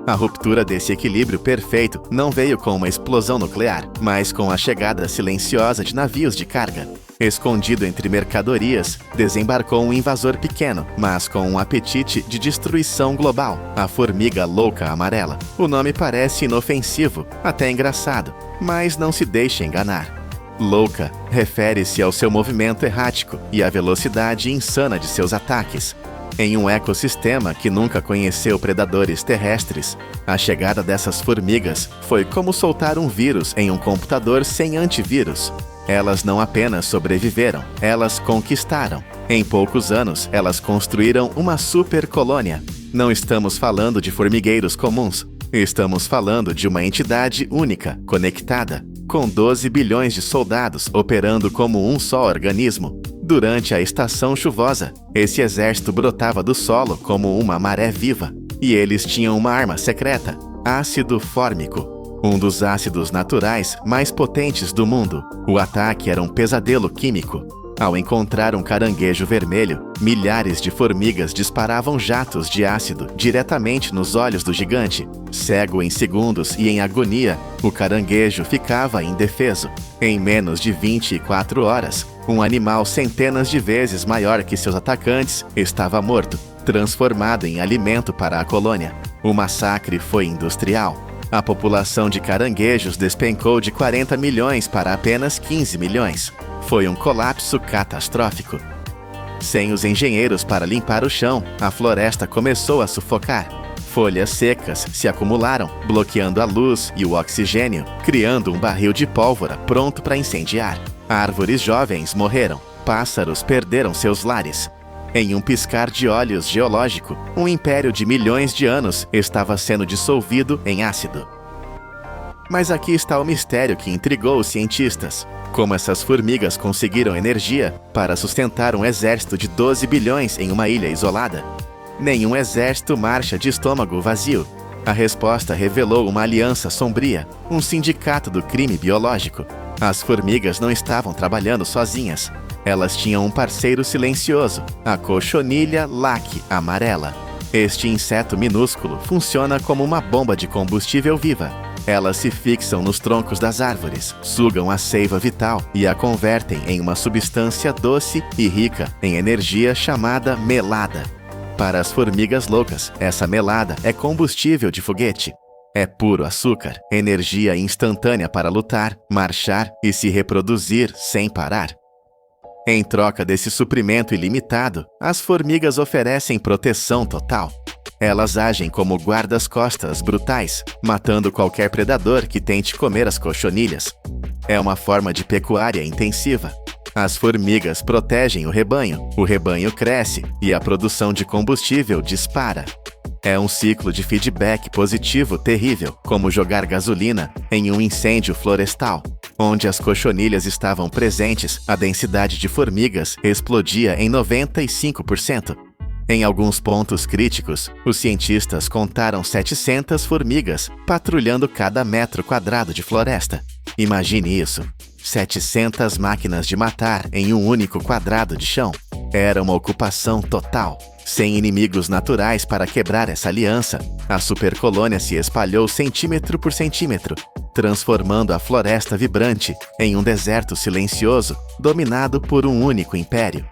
Speaker 1: A ruptura desse equilíbrio perfeito não veio com uma explosão nuclear, mas com a chegada silenciosa de navios de carga. Escondido entre mercadorias, desembarcou um invasor pequeno, mas com um apetite de destruição global, a formiga louca amarela. O nome parece inofensivo, até engraçado, mas não se deixe enganar. Louca refere-se ao seu movimento errático e à velocidade insana de seus ataques. Em um ecossistema que nunca conheceu predadores terrestres, a chegada dessas formigas foi como soltar um vírus em um computador sem antivírus. Elas não apenas sobreviveram, elas conquistaram. Em poucos anos, elas construíram uma super colônia. Não estamos falando de formigueiros comuns. Estamos falando de uma entidade única, conectada, com 12 bilhões de soldados operando como um só organismo. Durante a estação chuvosa, esse exército brotava do solo como uma maré viva. E eles tinham uma arma secreta: ácido fórmico, um dos ácidos naturais mais potentes do mundo. O ataque era um pesadelo químico. Ao encontrar um caranguejo vermelho, milhares de formigas disparavam jatos de ácido diretamente nos olhos do gigante. Cego em segundos e em agonia, o caranguejo ficava indefeso. Em menos de 24 horas, um animal centenas de vezes maior que seus atacantes estava morto, transformado em alimento para a colônia. O massacre foi industrial. A população de caranguejos despencou de 40 milhões para apenas 15 milhões. Foi um colapso catastrófico. Sem os engenheiros para limpar o chão, a floresta começou a sufocar. Folhas secas se acumularam, bloqueando a luz e o oxigênio, criando um barril de pólvora pronto para incendiar. Árvores jovens morreram. pássaros perderam seus lares. Em um piscar de olhos geológico, um império de milhões de anos estava sendo dissolvido em ácido. Mas aqui está o mistério que intrigou os cientistas. Como essas formigas conseguiram energia para sustentar um exército de 12 bilhões em uma ilha isolada? Nenhum exército marcha de estômago vazio. A resposta revelou uma aliança sombria, um sindicato do crime biológico. As formigas não estavam trabalhando sozinhas. Elas tinham um parceiro silencioso, a cochonilha laque amarela. Este inseto minúsculo funciona como uma bomba de combustível viva. Elas se fixam nos troncos das árvores, sugam a seiva vital e a convertem em uma substância doce e rica em energia chamada melada. Para as formigas loucas, essa melada é combustível de foguete. É puro açúcar, energia instantânea para lutar, marchar e se reproduzir sem parar. Em troca desse suprimento ilimitado, as formigas oferecem proteção total. Elas agem como guardas-costas brutais, matando qualquer predador que tente comer as cochonilhas. É uma forma de pecuária intensiva. As formigas protegem o rebanho cresce e a produção de combustível dispara. É um ciclo de feedback positivo terrível, como jogar gasolina em um incêndio florestal. Onde as cochonilhas estavam presentes, a densidade de formigas explodia em 95%. Em alguns pontos críticos, os cientistas contaram 700 formigas patrulhando cada metro quadrado de floresta. Imagine isso. 700 máquinas de matar em um único quadrado de chão. Era uma ocupação total. Sem inimigos naturais para quebrar essa aliança, a supercolônia se espalhou centímetro por centímetro, transformando a floresta vibrante em um deserto silencioso, dominado por um único império.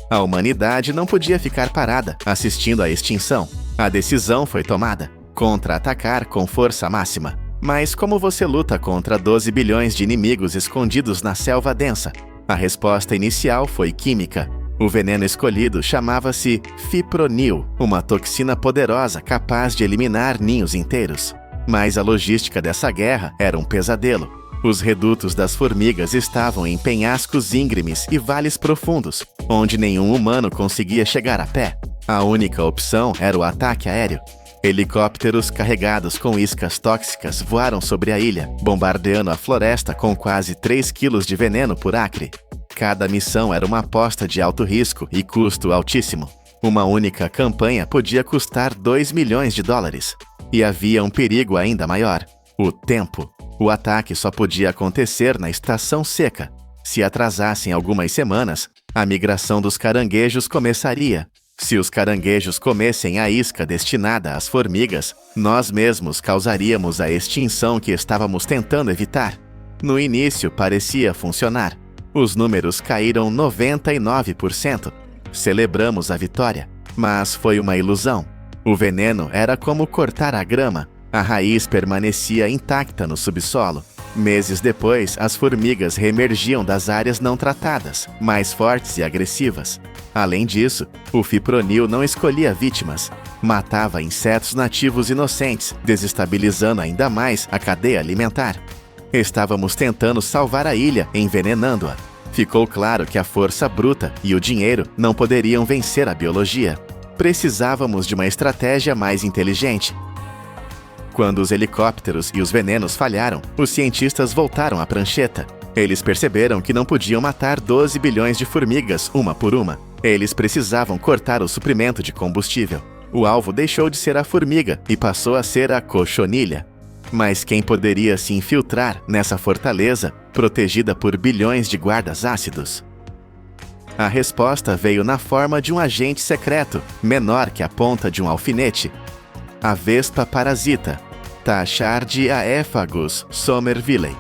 Speaker 1: A humanidade não podia ficar parada, assistindo à extinção. A decisão foi tomada: contra-atacar com força máxima. Mas como você luta contra 12 bilhões de inimigos escondidos na selva densa? A resposta inicial foi química. O veneno escolhido chamava-se fipronil, uma toxina poderosa capaz de eliminar ninhos inteiros. Mas a logística dessa guerra era um pesadelo. Os redutos das formigas estavam em penhascos íngremes e vales profundos, onde nenhum humano conseguia chegar a pé. A única opção era o ataque aéreo. Helicópteros carregados com iscas tóxicas voaram sobre a ilha, bombardeando a floresta com quase 3 quilos de veneno por acre. Cada missão era uma aposta de alto risco e custo altíssimo. Uma única campanha podia custar 2 milhões de dólares. E havia um perigo ainda maior: o tempo. O ataque só podia acontecer na estação seca. Se atrasassem algumas semanas, a migração dos caranguejos começaria. Se os caranguejos comessem a isca destinada às formigas, nós mesmos causaríamos a extinção que estávamos tentando evitar. No início parecia funcionar. Os números caíram 99%. Celebramos a vitória, mas foi uma ilusão. O veneno era como cortar a grama. A raiz permanecia intacta no subsolo. Meses depois, as formigas reemergiam das áreas não tratadas, mais fortes e agressivas. Além disso, o fipronil não escolhia vítimas. Matava insetos nativos inocentes, desestabilizando ainda mais a cadeia alimentar. Estávamos tentando salvar a ilha, envenenando-a. Ficou claro que a força bruta e o dinheiro não poderiam vencer a biologia. Precisávamos de uma estratégia mais inteligente. Quando os helicópteros e os venenos falharam, os cientistas voltaram à prancheta. Eles perceberam que não podiam matar 12 bilhões de formigas uma por uma. Eles precisavam cortar o suprimento de combustível. O alvo deixou de ser a formiga e passou a ser a cochonilha. Mas quem poderia se infiltrar nessa fortaleza, protegida por bilhões de guardas ácidos? A resposta veio na forma de um agente secreto, menor que a ponta de um alfinete. A vespa parasita, Tachardia-Ephagus somervillei.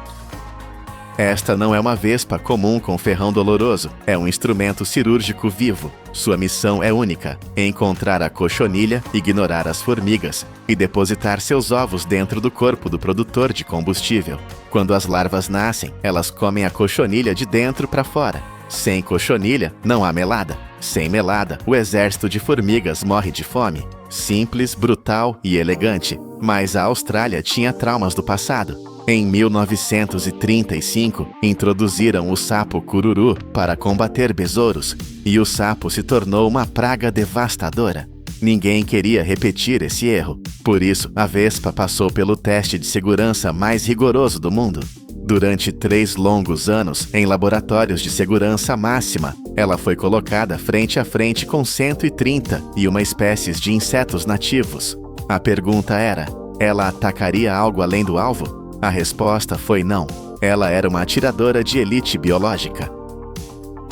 Speaker 1: Esta não é uma vespa comum com ferrão doloroso, é um instrumento cirúrgico vivo. Sua missão é única: encontrar a cochonilha, ignorar as formigas e depositar seus ovos dentro do corpo do produtor de combustível. Quando as larvas nascem, elas comem a cochonilha de dentro para fora. Sem cochonilha, não há melada. Sem melada, o exército de formigas morre de fome. Simples, brutal e elegante. Mas a Austrália tinha traumas do passado. Em 1935, introduziram o sapo cururu para combater besouros, e o sapo se tornou uma praga devastadora. Ninguém queria repetir esse erro. Por isso, a vespa passou pelo teste de segurança mais rigoroso do mundo. Durante 3 longos anos, em laboratórios de segurança máxima, ela foi colocada frente a frente com 130 e uma espécies de insetos nativos. A pergunta era: ela atacaria algo além do alvo? A resposta foi não. Ela era uma atiradora de elite biológica.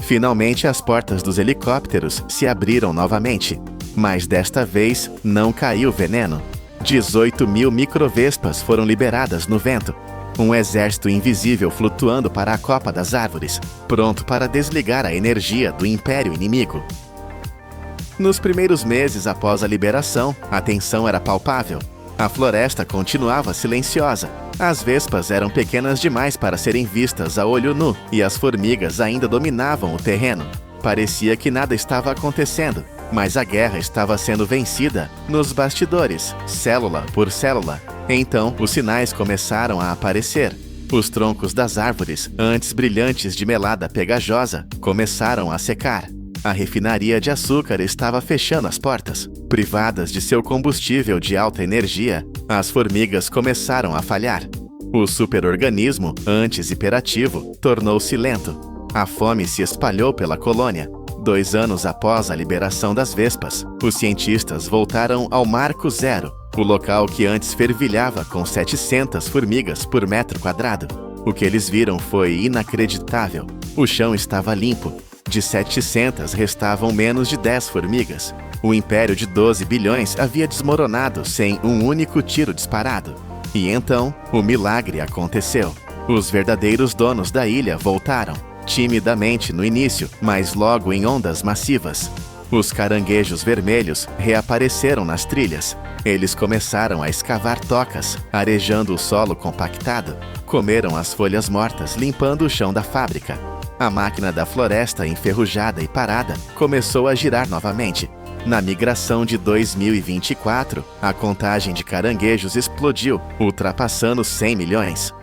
Speaker 1: Finalmente, as portas dos helicópteros se abriram novamente, mas desta vez não caiu veneno. 18 mil microvespas foram liberadas no vento. Um exército invisível flutuando para a copa das árvores, pronto para desligar a energia do império inimigo. Nos primeiros meses após a liberação, a tensão era palpável. A floresta continuava silenciosa. As vespas eram pequenas demais para serem vistas a olho nu, e as formigas ainda dominavam o terreno. Parecia que nada estava acontecendo, mas a guerra estava sendo vencida nos bastidores, célula por célula. Então, os sinais começaram a aparecer. Os troncos das árvores, antes brilhantes de melada pegajosa, começaram a secar. A refinaria de açúcar estava fechando as portas. Privadas de seu combustível de alta energia, as formigas começaram a falhar. O superorganismo, antes hiperativo, tornou-se lento. A fome se espalhou pela colônia. 2 anos após a liberação das vespas, os cientistas voltaram ao Marco Zero, o local que antes fervilhava com 700 formigas por metro quadrado. O que eles viram foi inacreditável. O chão estava limpo. De 700 restavam menos de 10 formigas. O império de 12 bilhões havia desmoronado sem um único tiro disparado. E então, o milagre aconteceu. Os verdadeiros donos da ilha voltaram, timidamente no início, mas logo em ondas massivas. Os caranguejos vermelhos reapareceram nas trilhas. Eles começaram a escavar tocas, arejando o solo compactado. Comeram as folhas mortas, limpando o chão da fábrica. A máquina da floresta, enferrujada e parada, começou a girar novamente. Na migração de 2024, a contagem de caranguejos explodiu, ultrapassando 100 milhões.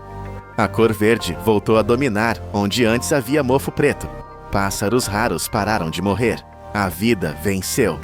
Speaker 1: A cor verde voltou a dominar onde antes havia mofo preto. Pássaros raros pararam de morrer. A vida venceu.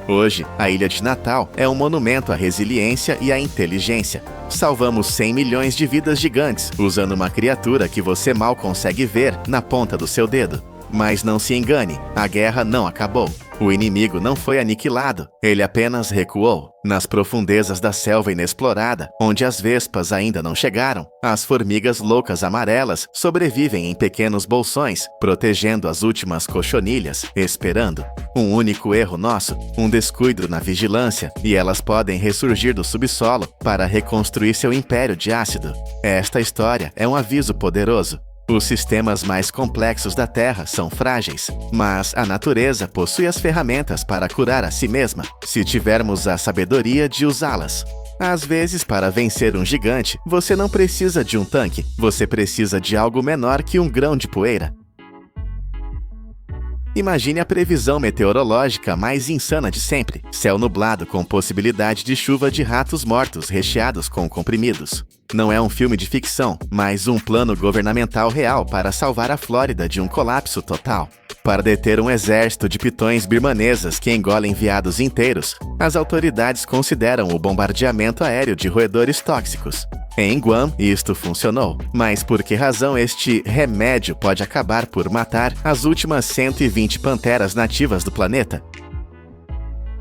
Speaker 1: Hoje, a Ilha de Natal é um monumento à resiliência e à inteligência. Salvamos 100 milhões de vidas gigantes usando uma criatura que você mal consegue ver na ponta do seu dedo. Mas não se engane, a guerra não acabou. O inimigo não foi aniquilado, ele apenas recuou. Nas profundezas da selva inexplorada, onde as vespas ainda não chegaram, as formigas loucas amarelas sobrevivem em pequenos bolsões, protegendo as últimas cochonilhas, esperando. Um único erro nosso, um descuido na vigilância, e elas podem ressurgir do subsolo para reconstruir seu império de ácido. Esta história é um aviso poderoso. Os sistemas mais complexos da Terra são frágeis, mas a natureza possui as ferramentas para curar a si mesma, se tivermos a sabedoria de usá-las. Às vezes, para vencer um gigante, você não precisa de um tanque, você precisa de algo menor que um grão de poeira. Imagine a previsão meteorológica mais insana de sempre. Céu nublado com possibilidade de chuva de ratos mortos recheados com comprimidos. Não é um filme de ficção, mas um plano governamental real para salvar a Flórida de um colapso total. Para deter um exército de pitões birmanesas que engolem veados inteiros, as autoridades consideram o bombardeamento aéreo de roedores tóxicos. Em Guam, isto funcionou. Mas por que razão este remédio pode acabar por matar as últimas 120 panteras nativas do planeta?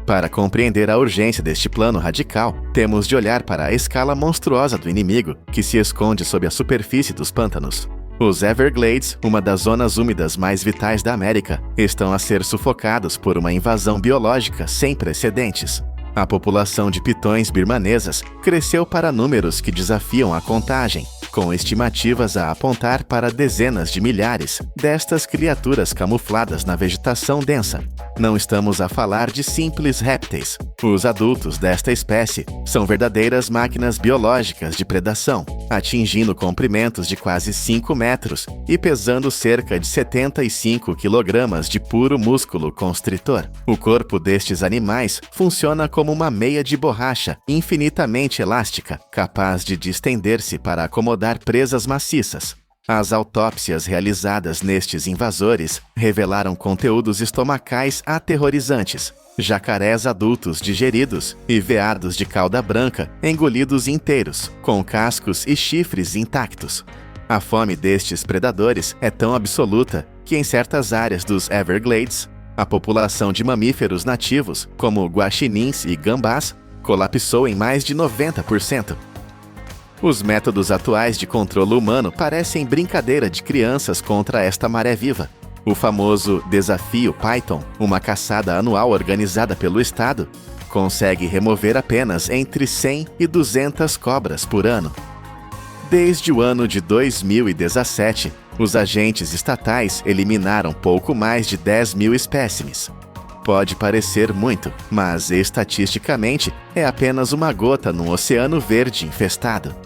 Speaker 1: Para compreender a urgência deste plano radical, temos de olhar para a escala monstruosa do inimigo que se esconde sob a superfície dos pântanos. Os Everglades, uma das zonas úmidas mais vitais da América, estão a ser sufocados por uma invasão biológica sem precedentes. A população de pitões birmanesas cresceu para números que desafiam a contagem, com estimativas a apontar para dezenas de milhares destas criaturas camufladas na vegetação densa. Não estamos a falar de simples répteis. Os adultos desta espécie são verdadeiras máquinas biológicas de predação, atingindo comprimentos de quase 5 metros e pesando cerca de 75 quilogramas de puro músculo constritor. O corpo destes animais funciona como uma meia de borracha infinitamente elástica, capaz de distender-se para acomodar presas maciças. As autópsias realizadas nestes invasores revelaram conteúdos estomacais aterrorizantes, jacarés adultos digeridos e veados de cauda branca engolidos inteiros, com cascos e chifres intactos. A fome destes predadores é tão absoluta que em certas áreas dos Everglades, a população de mamíferos nativos, como guaxinins e gambás, colapsou em mais de 90%. Os métodos atuais de controle humano parecem brincadeira de crianças contra esta maré viva. O famoso Desafio Python, uma caçada anual organizada pelo Estado, consegue remover apenas entre 100 e 200 cobras por ano. Desde o ano de 2017, os agentes estatais eliminaram pouco mais de 10 mil espécimes. Pode parecer muito, mas estatisticamente é apenas uma gota num oceano verde infestado.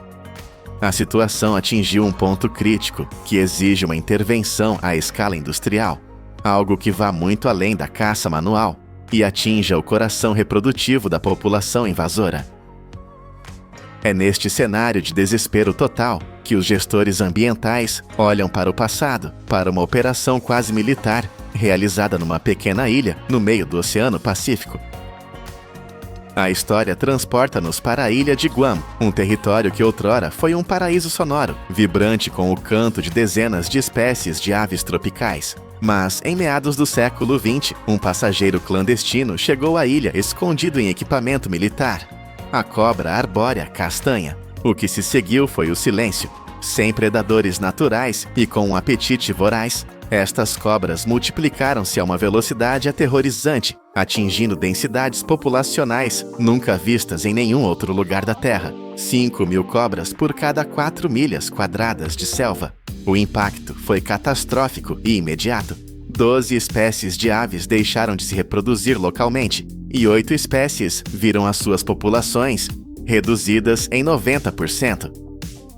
Speaker 1: A situação atingiu um ponto crítico que exige uma intervenção à escala industrial, algo que vá muito além da caça manual e atinja o coração reprodutivo da população invasora. É neste cenário de desespero total que os gestores ambientais olham para o passado, para uma operação quase militar realizada numa pequena ilha no meio do Oceano Pacífico. A história transporta-nos para a ilha de Guam, um território que outrora foi um paraíso sonoro, vibrante com o canto de dezenas de espécies de aves tropicais. Mas, em meados do século XX, um passageiro clandestino chegou à ilha escondido em equipamento militar. A cobra arbórea castanha. O que se seguiu foi o silêncio. Sem predadores naturais e com um apetite voraz, estas cobras multiplicaram-se a uma velocidade aterrorizante, atingindo densidades populacionais nunca vistas em nenhum outro lugar da Terra. 5.000 cobras por cada 4 milhas quadradas de selva. O impacto foi catastrófico e imediato. 12 espécies de aves deixaram de se reproduzir localmente e 8 espécies viram as suas populações reduzidas em 90%.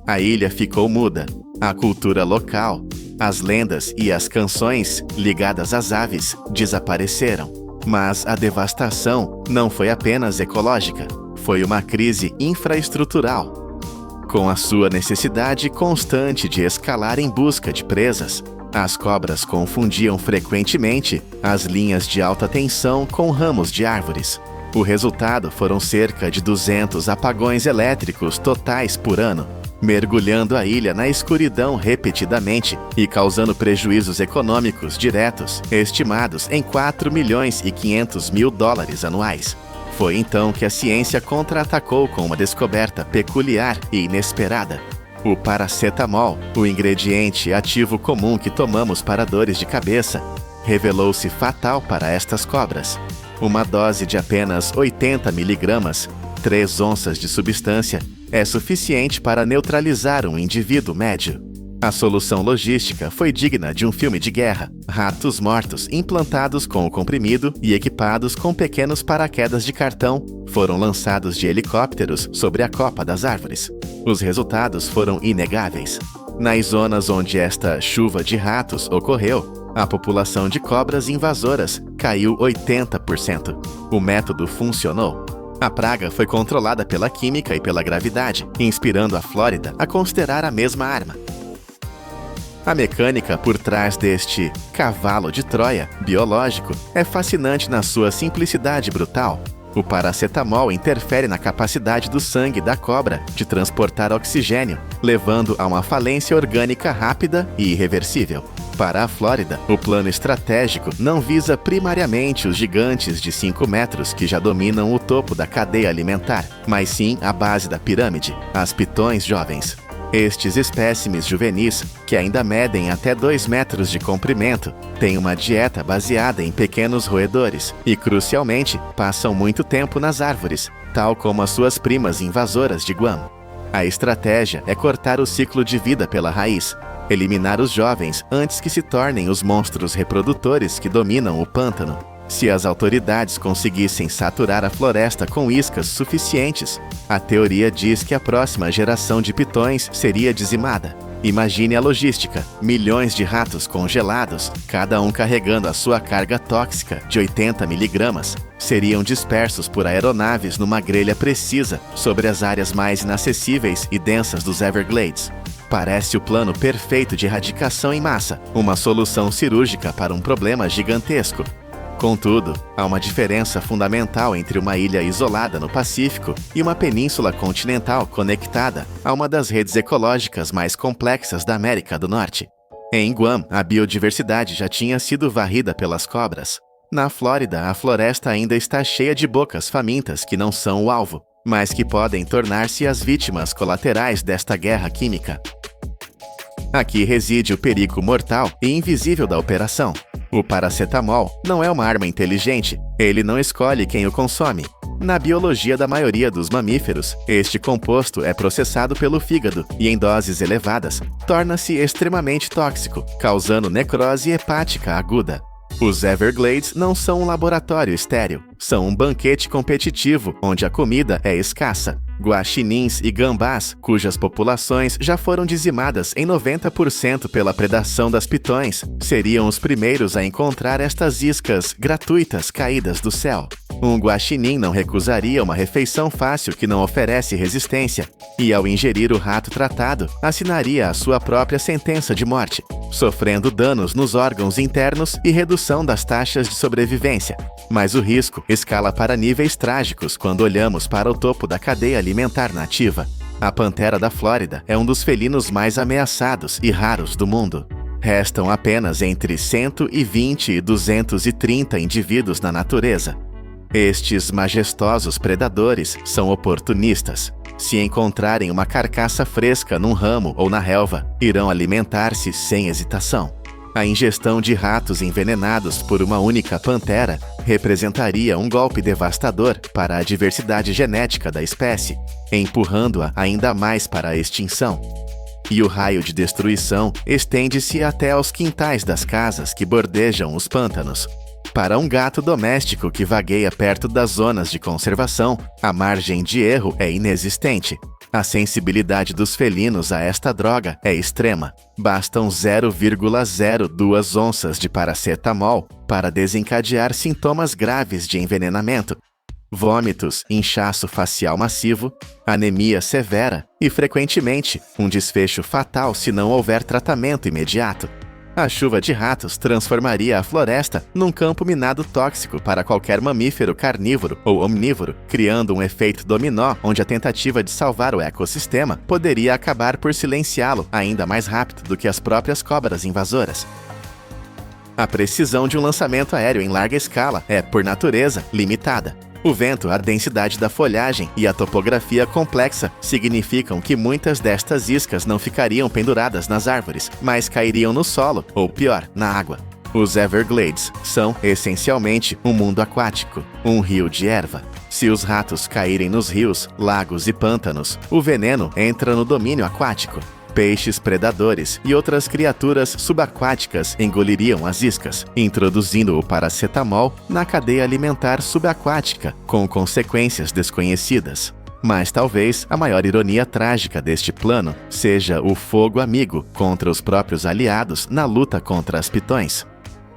Speaker 1: A ilha ficou muda. A cultura local, as lendas e as canções ligadas às aves desapareceram. Mas a devastação não foi apenas ecológica, foi uma crise infraestrutural. Com a sua necessidade constante de escalar em busca de presas, as cobras confundiam frequentemente as linhas de alta tensão com ramos de árvores. O resultado foram cerca de 200 apagões elétricos totais por ano, mergulhando a ilha na escuridão repetidamente e causando prejuízos econômicos diretos estimados em 4 milhões e 500 mil dólares anuais. Foi então que a ciência contra-atacou com uma descoberta peculiar e inesperada. O paracetamol, o ingrediente ativo comum que tomamos para dores de cabeça, revelou-se fatal para estas cobras. Uma dose de apenas 80 miligramas, 3 onças de substância, é suficiente para neutralizar um indivíduo médio. A solução logística foi digna de um filme de guerra. Ratos mortos implantados com o comprimido e equipados com pequenos paraquedas de cartão foram lançados de helicópteros sobre a copa das árvores. Os resultados foram inegáveis. Nas zonas onde esta chuva de ratos ocorreu, a população de cobras invasoras caiu 80%. O método funcionou. A praga foi controlada pela química e pela gravidade, inspirando a Flórida a considerar a mesma arma. A mecânica por trás deste cavalo de Troia biológico é fascinante na sua simplicidade brutal. O paracetamol interfere na capacidade do sangue da cobra de transportar oxigênio, levando a uma falência orgânica rápida e irreversível. Para a Flórida, o plano estratégico não visa primariamente os gigantes de 5 metros que já dominam o topo da cadeia alimentar, mas sim a base da pirâmide, as pitões jovens. Estes espécimes juvenis, que ainda medem até 2 metros de comprimento, têm uma dieta baseada em pequenos roedores e, crucialmente, passam muito tempo nas árvores, tal como as suas primas invasoras de Guam. A estratégia é cortar o ciclo de vida pela raiz, eliminar os jovens antes que se tornem os monstros reprodutores que dominam o pântano. Se as autoridades conseguissem saturar a floresta com iscas suficientes, a teoria diz que a próxima geração de pitões seria dizimada. Imagine a logística: milhões de ratos congelados, cada um carregando a sua carga tóxica de 80 miligramas, seriam dispersos por aeronaves numa grelha precisa sobre as áreas mais inacessíveis e densas dos Everglades. Parece o plano perfeito de erradicação em massa, uma solução cirúrgica para um problema gigantesco. Contudo, há uma diferença fundamental entre uma ilha isolada no Pacífico e uma península continental conectada a uma das redes ecológicas mais complexas da América do Norte. Em Guam, a biodiversidade já tinha sido varrida pelas cobras. Na Flórida, a floresta ainda está cheia de bocas famintas que não são o alvo, mas que podem tornar-se as vítimas colaterais desta guerra química. Aqui reside o perigo mortal e invisível da operação. O paracetamol não é uma arma inteligente, ele não escolhe quem o consome. Na biologia da maioria dos mamíferos, este composto é processado pelo fígado e, em doses elevadas, torna-se extremamente tóxico, causando necrose hepática aguda. Os Everglades não são um laboratório estéril, são um banquete competitivo onde a comida é escassa. Guaxinins e gambás, cujas populações já foram dizimadas em 90% pela predação das pitões, seriam os primeiros a encontrar estas iscas gratuitas caídas do céu. Um guaxinim não recusaria uma refeição fácil que não oferece resistência, e ao ingerir o rato tratado, assinaria a sua própria sentença de morte, sofrendo danos nos órgãos internos e redução das taxas de sobrevivência. Mas o risco escala para níveis trágicos quando olhamos para o topo da cadeia alimentar nativa. A pantera da Flórida é um dos felinos mais ameaçados e raros do mundo. Restam apenas entre 120 e 230 indivíduos na natureza. Estes majestosos predadores são oportunistas. Se encontrarem uma carcaça fresca num ramo ou na relva, irão alimentar-se sem hesitação. A ingestão de ratos envenenados por uma única pantera representaria um golpe devastador para a diversidade genética da espécie, empurrando-a ainda mais para a extinção. E o raio de destruição estende-se até aos quintais das casas que bordejam os pântanos. Para um gato doméstico que vagueia perto das zonas de conservação, a margem de erro é inexistente. A sensibilidade dos felinos a esta droga é extrema. Bastam 0,02 onças de paracetamol para desencadear sintomas graves de envenenamento. Vômitos, inchaço facial massivo, anemia severa e, frequentemente, um desfecho fatal se não houver tratamento imediato. A chuva de ratos transformaria a floresta num campo minado tóxico para qualquer mamífero carnívoro ou omnívoro, criando um efeito dominó onde a tentativa de salvar o ecossistema poderia acabar por silenciá-lo ainda mais rápido do que as próprias cobras invasoras. A precisão de um lançamento aéreo em larga escala é, por natureza, limitada. O vento, a densidade da folhagem e a topografia complexa significam que muitas destas iscas não ficariam penduradas nas árvores, mas cairiam no solo, ou pior, na água. Os Everglades são, essencialmente, um mundo aquático, um rio de erva. Se os ratos caírem nos rios, lagos e pântanos, o veneno entra no domínio aquático. Peixes predadores e outras criaturas subaquáticas engoliriam as iscas, introduzindo o paracetamol na cadeia alimentar subaquática, com consequências desconhecidas. Mas talvez a maior ironia trágica deste plano seja o fogo amigo contra os próprios aliados na luta contra as pitões.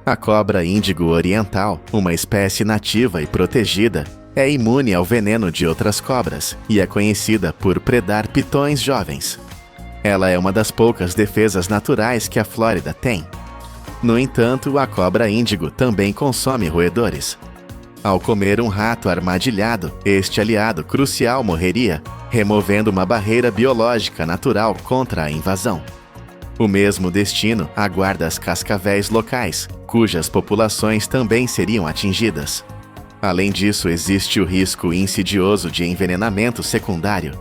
Speaker 1: A cobra índigo oriental, uma espécie nativa e protegida, é imune ao veneno de outras cobras e é conhecida por predar pitões jovens. Ela é uma das poucas defesas naturais que a Flórida tem. No entanto, a cobra índigo também consome roedores. Ao comer um rato armadilhado, este aliado crucial morreria, removendo uma barreira biológica natural contra a invasão. O mesmo destino aguarda as cascavéis locais, cujas populações também seriam atingidas. Além disso, existe o risco insidioso de envenenamento secundário.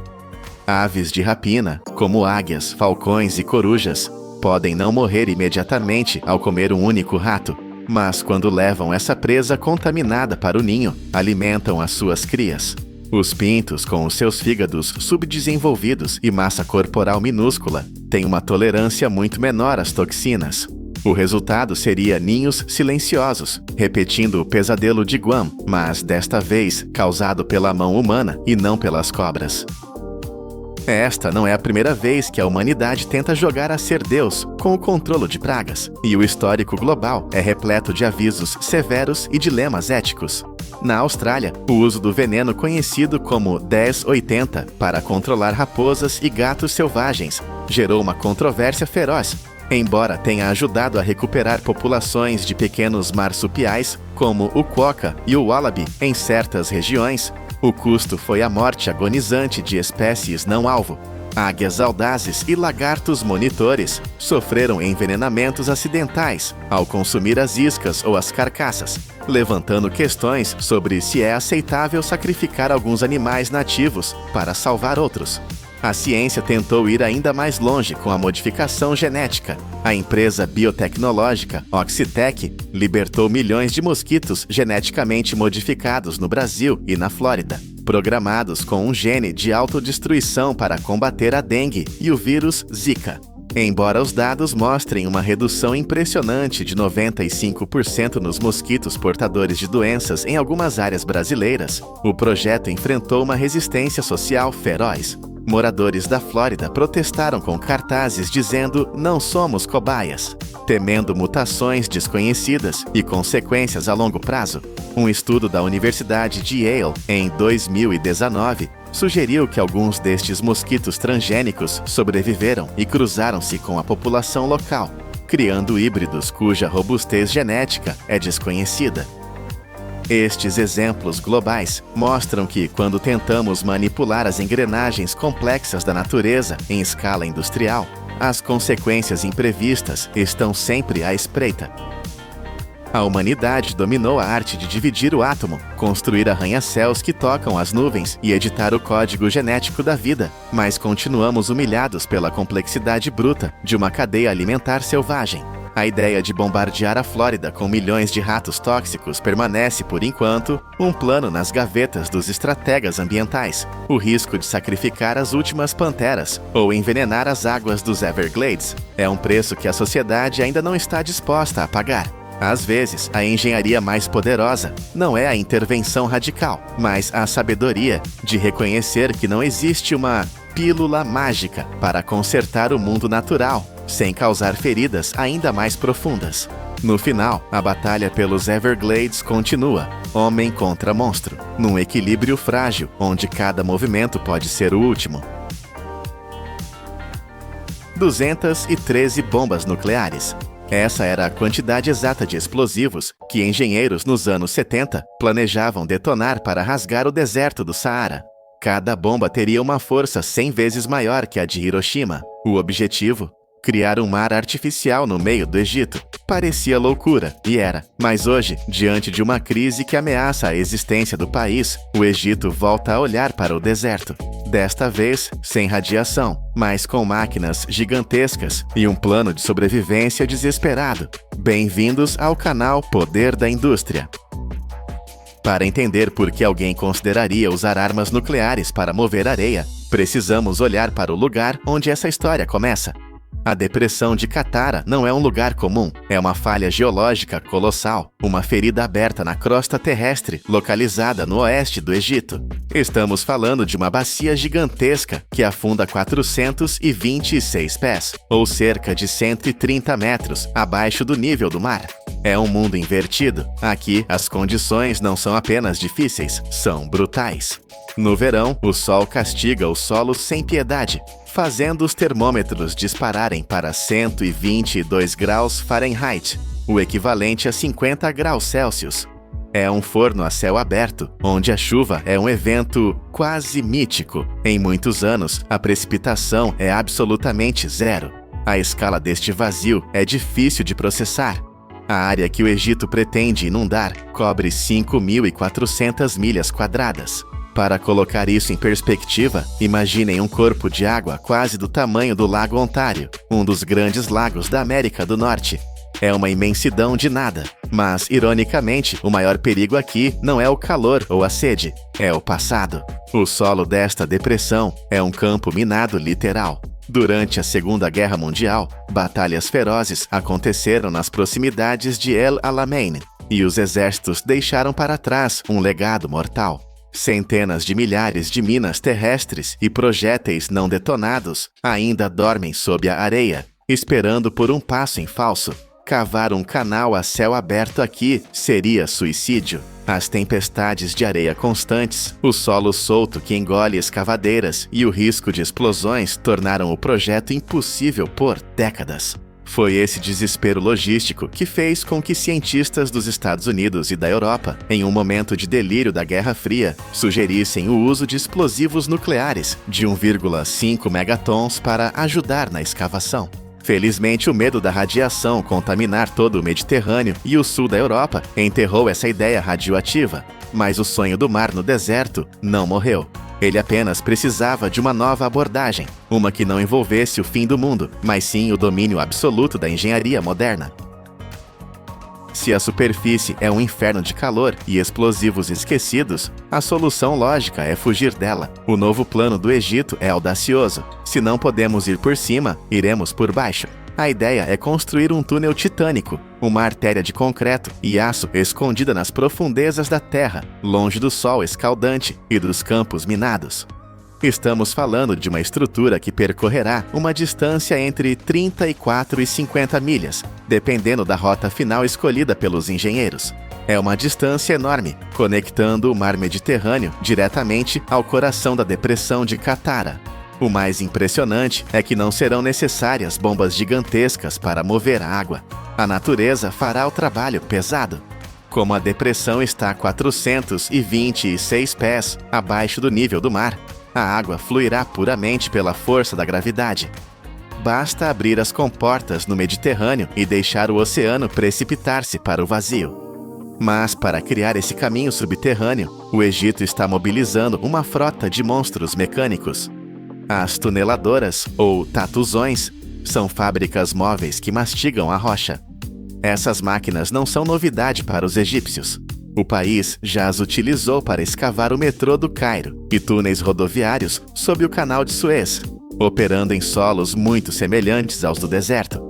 Speaker 1: Aves de rapina, como águias, falcões e corujas, podem não morrer imediatamente ao comer um único rato, mas quando levam essa presa contaminada para o ninho, alimentam as suas crias. Os pintos, com os seus fígados subdesenvolvidos e massa corporal minúscula, têm uma tolerância muito menor às toxinas. O resultado seria ninhos silenciosos, repetindo o pesadelo de Guam, mas desta vez causado pela mão humana e não pelas cobras. Esta não é a primeira vez que a humanidade tenta jogar a ser Deus com o controle de pragas, e o histórico global é repleto de avisos severos e dilemas éticos. Na Austrália, o uso do veneno conhecido como 1080 para controlar raposas e gatos selvagens gerou uma controvérsia feroz. Embora tenha ajudado a recuperar populações de pequenos marsupiais, como o quokka e o wallaby em certas regiões, o custo foi a morte agonizante de espécies não-alvo. Águias audazes e lagartos monitores sofreram envenenamentos acidentais ao consumir as iscas ou as carcaças, levantando questões sobre se é aceitável sacrificar alguns animais nativos para salvar outros. A ciência tentou ir ainda mais longe com a modificação genética. A empresa biotecnológica Oxitec libertou milhões de mosquitos geneticamente modificados no Brasil e na Flórida, programados com um gene de autodestruição para combater a dengue e o vírus Zika. Embora os dados mostrem uma redução impressionante de 95% nos mosquitos portadores de doenças em algumas áreas brasileiras, o projeto enfrentou uma resistência social feroz. Moradores da Flórida protestaram com cartazes dizendo "não somos cobaias", temendo mutações desconhecidas e consequências a longo prazo. Um estudo da Universidade de Yale, em 2019, sugeriu que alguns destes mosquitos transgênicos sobreviveram e cruzaram-se com a população local, criando híbridos cuja robustez genética é desconhecida. Estes exemplos globais mostram que, quando tentamos manipular as engrenagens complexas da natureza em escala industrial, as consequências imprevistas estão sempre à espreita. A humanidade dominou a arte de dividir o átomo, construir arranha-céus que tocam as nuvens e editar o código genético da vida, mas continuamos humilhados pela complexidade bruta de uma cadeia alimentar selvagem. A ideia de bombardear a Flórida com milhões de ratos tóxicos permanece, por enquanto, um plano nas gavetas dos estrategas ambientais. O risco de sacrificar as últimas panteras ou envenenar as águas dos Everglades é um preço que a sociedade ainda não está disposta a pagar. Às vezes, a engenharia mais poderosa não é a intervenção radical, mas a sabedoria de reconhecer que não existe uma pílula mágica para consertar o mundo natural, sem causar feridas ainda mais profundas. No final, a batalha pelos Everglades continua, homem contra monstro, num equilíbrio frágil, onde cada movimento pode ser o último. 213 bombas nucleares. Essa era a quantidade exata de explosivos que engenheiros nos anos 70 planejavam detonar para rasgar o deserto do Saara. Cada bomba teria uma força 100 vezes maior que a de Hiroshima. O objetivo? Criar um mar artificial no meio do Egito. Parecia loucura, e era. Mas hoje, diante de uma crise que ameaça a existência do país, o Egito volta a olhar para o deserto. Desta vez, sem radiação, mas com máquinas gigantescas e um plano de sobrevivência desesperado. Bem-vindos ao canal Poder da Indústria. Para entender por que alguém consideraria usar armas nucleares para mover areia, precisamos olhar para o lugar onde essa história começa. A depressão de Qattara não é um lugar comum, é uma falha geológica colossal, uma ferida aberta na crosta terrestre localizada no oeste do Egito. Estamos falando de uma bacia gigantesca que afunda 426 pés, ou cerca de 130 metros, abaixo do nível do mar. É um mundo invertido. Aqui, as condições não são apenas difíceis, são brutais. No verão, o sol castiga o solo sem piedade, fazendo os termômetros dispararem para 122 graus Fahrenheit, o equivalente a 50 graus Celsius. É um forno a céu aberto, onde a chuva é um evento quase mítico. Em muitos anos, a precipitação é absolutamente zero. A escala deste vazio é difícil de processar. A área que o Egito pretende inundar cobre 5.400 milhas quadradas. Para colocar isso em perspectiva, imaginem um corpo de água quase do tamanho do Lago Ontário, um dos grandes lagos da América do Norte. É uma imensidão de nada, mas, ironicamente, o maior perigo aqui não é o calor ou a sede, é o passado. O solo desta depressão é um campo minado literal. Durante a Segunda Guerra Mundial, batalhas ferozes aconteceram nas proximidades de El Alamein, e os exércitos deixaram para trás um legado mortal. Centenas de milhares de minas terrestres e projéteis não detonados ainda dormem sob a areia, esperando por um passo em falso. Cavar um canal a céu aberto aqui seria suicídio. As tempestades de areia constantes, o solo solto que engole escavadeiras e o risco de explosões tornaram o projeto impossível por décadas. Foi esse desespero logístico que fez com que cientistas dos Estados Unidos e da Europa, em um momento de delírio da Guerra Fria, sugerissem o uso de explosivos nucleares de 1,5 megatons para ajudar na escavação. Felizmente, o medo da radiação contaminar todo o Mediterrâneo e o sul da Europa enterrou essa ideia radioativa, mas o sonho do mar no deserto não morreu. Ele apenas precisava de uma nova abordagem, uma que não envolvesse o fim do mundo, mas sim o domínio absoluto da engenharia moderna. Se a superfície é um inferno de calor e explosivos esquecidos, a solução lógica é fugir dela. O novo plano do Egito é audacioso. Se não podemos ir por cima, iremos por baixo. A ideia é construir um túnel titânico, uma artéria de concreto e aço escondida nas profundezas da terra, longe do sol escaldante e dos campos minados. Estamos falando de uma estrutura que percorrerá uma distância entre 34 e 50 milhas, dependendo da rota final escolhida pelos engenheiros. É uma distância enorme, conectando o mar Mediterrâneo diretamente ao coração da depressão de Qattara. O mais impressionante é que não serão necessárias bombas gigantescas para mover a água. A natureza fará o trabalho pesado. Como a depressão está a 426 pés abaixo do nível do mar, a água fluirá puramente pela força da gravidade. Basta abrir as comportas no Mediterrâneo e deixar o oceano precipitar-se para o vazio. Mas, para criar esse caminho subterrâneo, o Egito está mobilizando uma frota de monstros mecânicos. As tuneladoras, ou tatuzões, são fábricas móveis que mastigam a rocha. Essas máquinas não são novidade para os egípcios. O país já as utilizou para escavar o metrô do Cairo e túneis rodoviários sob o canal de Suez, operando em solos muito semelhantes aos do deserto.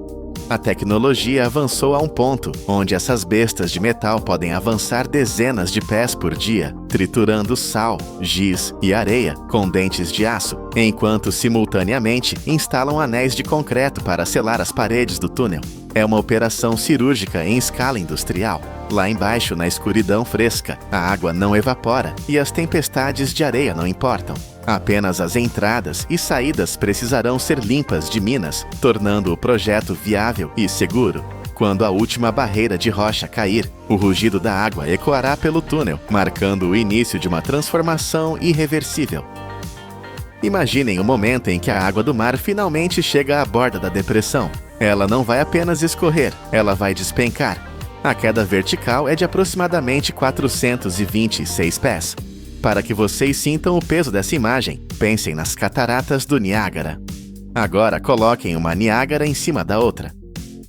Speaker 1: A tecnologia avançou a um ponto onde essas bestas de metal podem avançar dezenas de pés por dia, triturando sal, giz e areia com dentes de aço, enquanto simultaneamente instalam anéis de concreto para selar as paredes do túnel. É uma operação cirúrgica em escala industrial. Lá embaixo, na escuridão fresca, a água não evapora e as tempestades de areia não importam. Apenas as entradas e saídas precisarão ser limpas de minas, tornando o projeto viável e seguro. Quando a última barreira de rocha cair, o rugido da água ecoará pelo túnel, marcando o início de uma transformação irreversível. Imaginem o momento em que a água do mar finalmente chega à borda da depressão. Ela não vai apenas escorrer, ela vai despencar. A queda vertical é de aproximadamente 426 pés. Para que vocês sintam o peso dessa imagem, pensem nas cataratas do Niágara. Agora coloquem uma Niágara em cima da outra.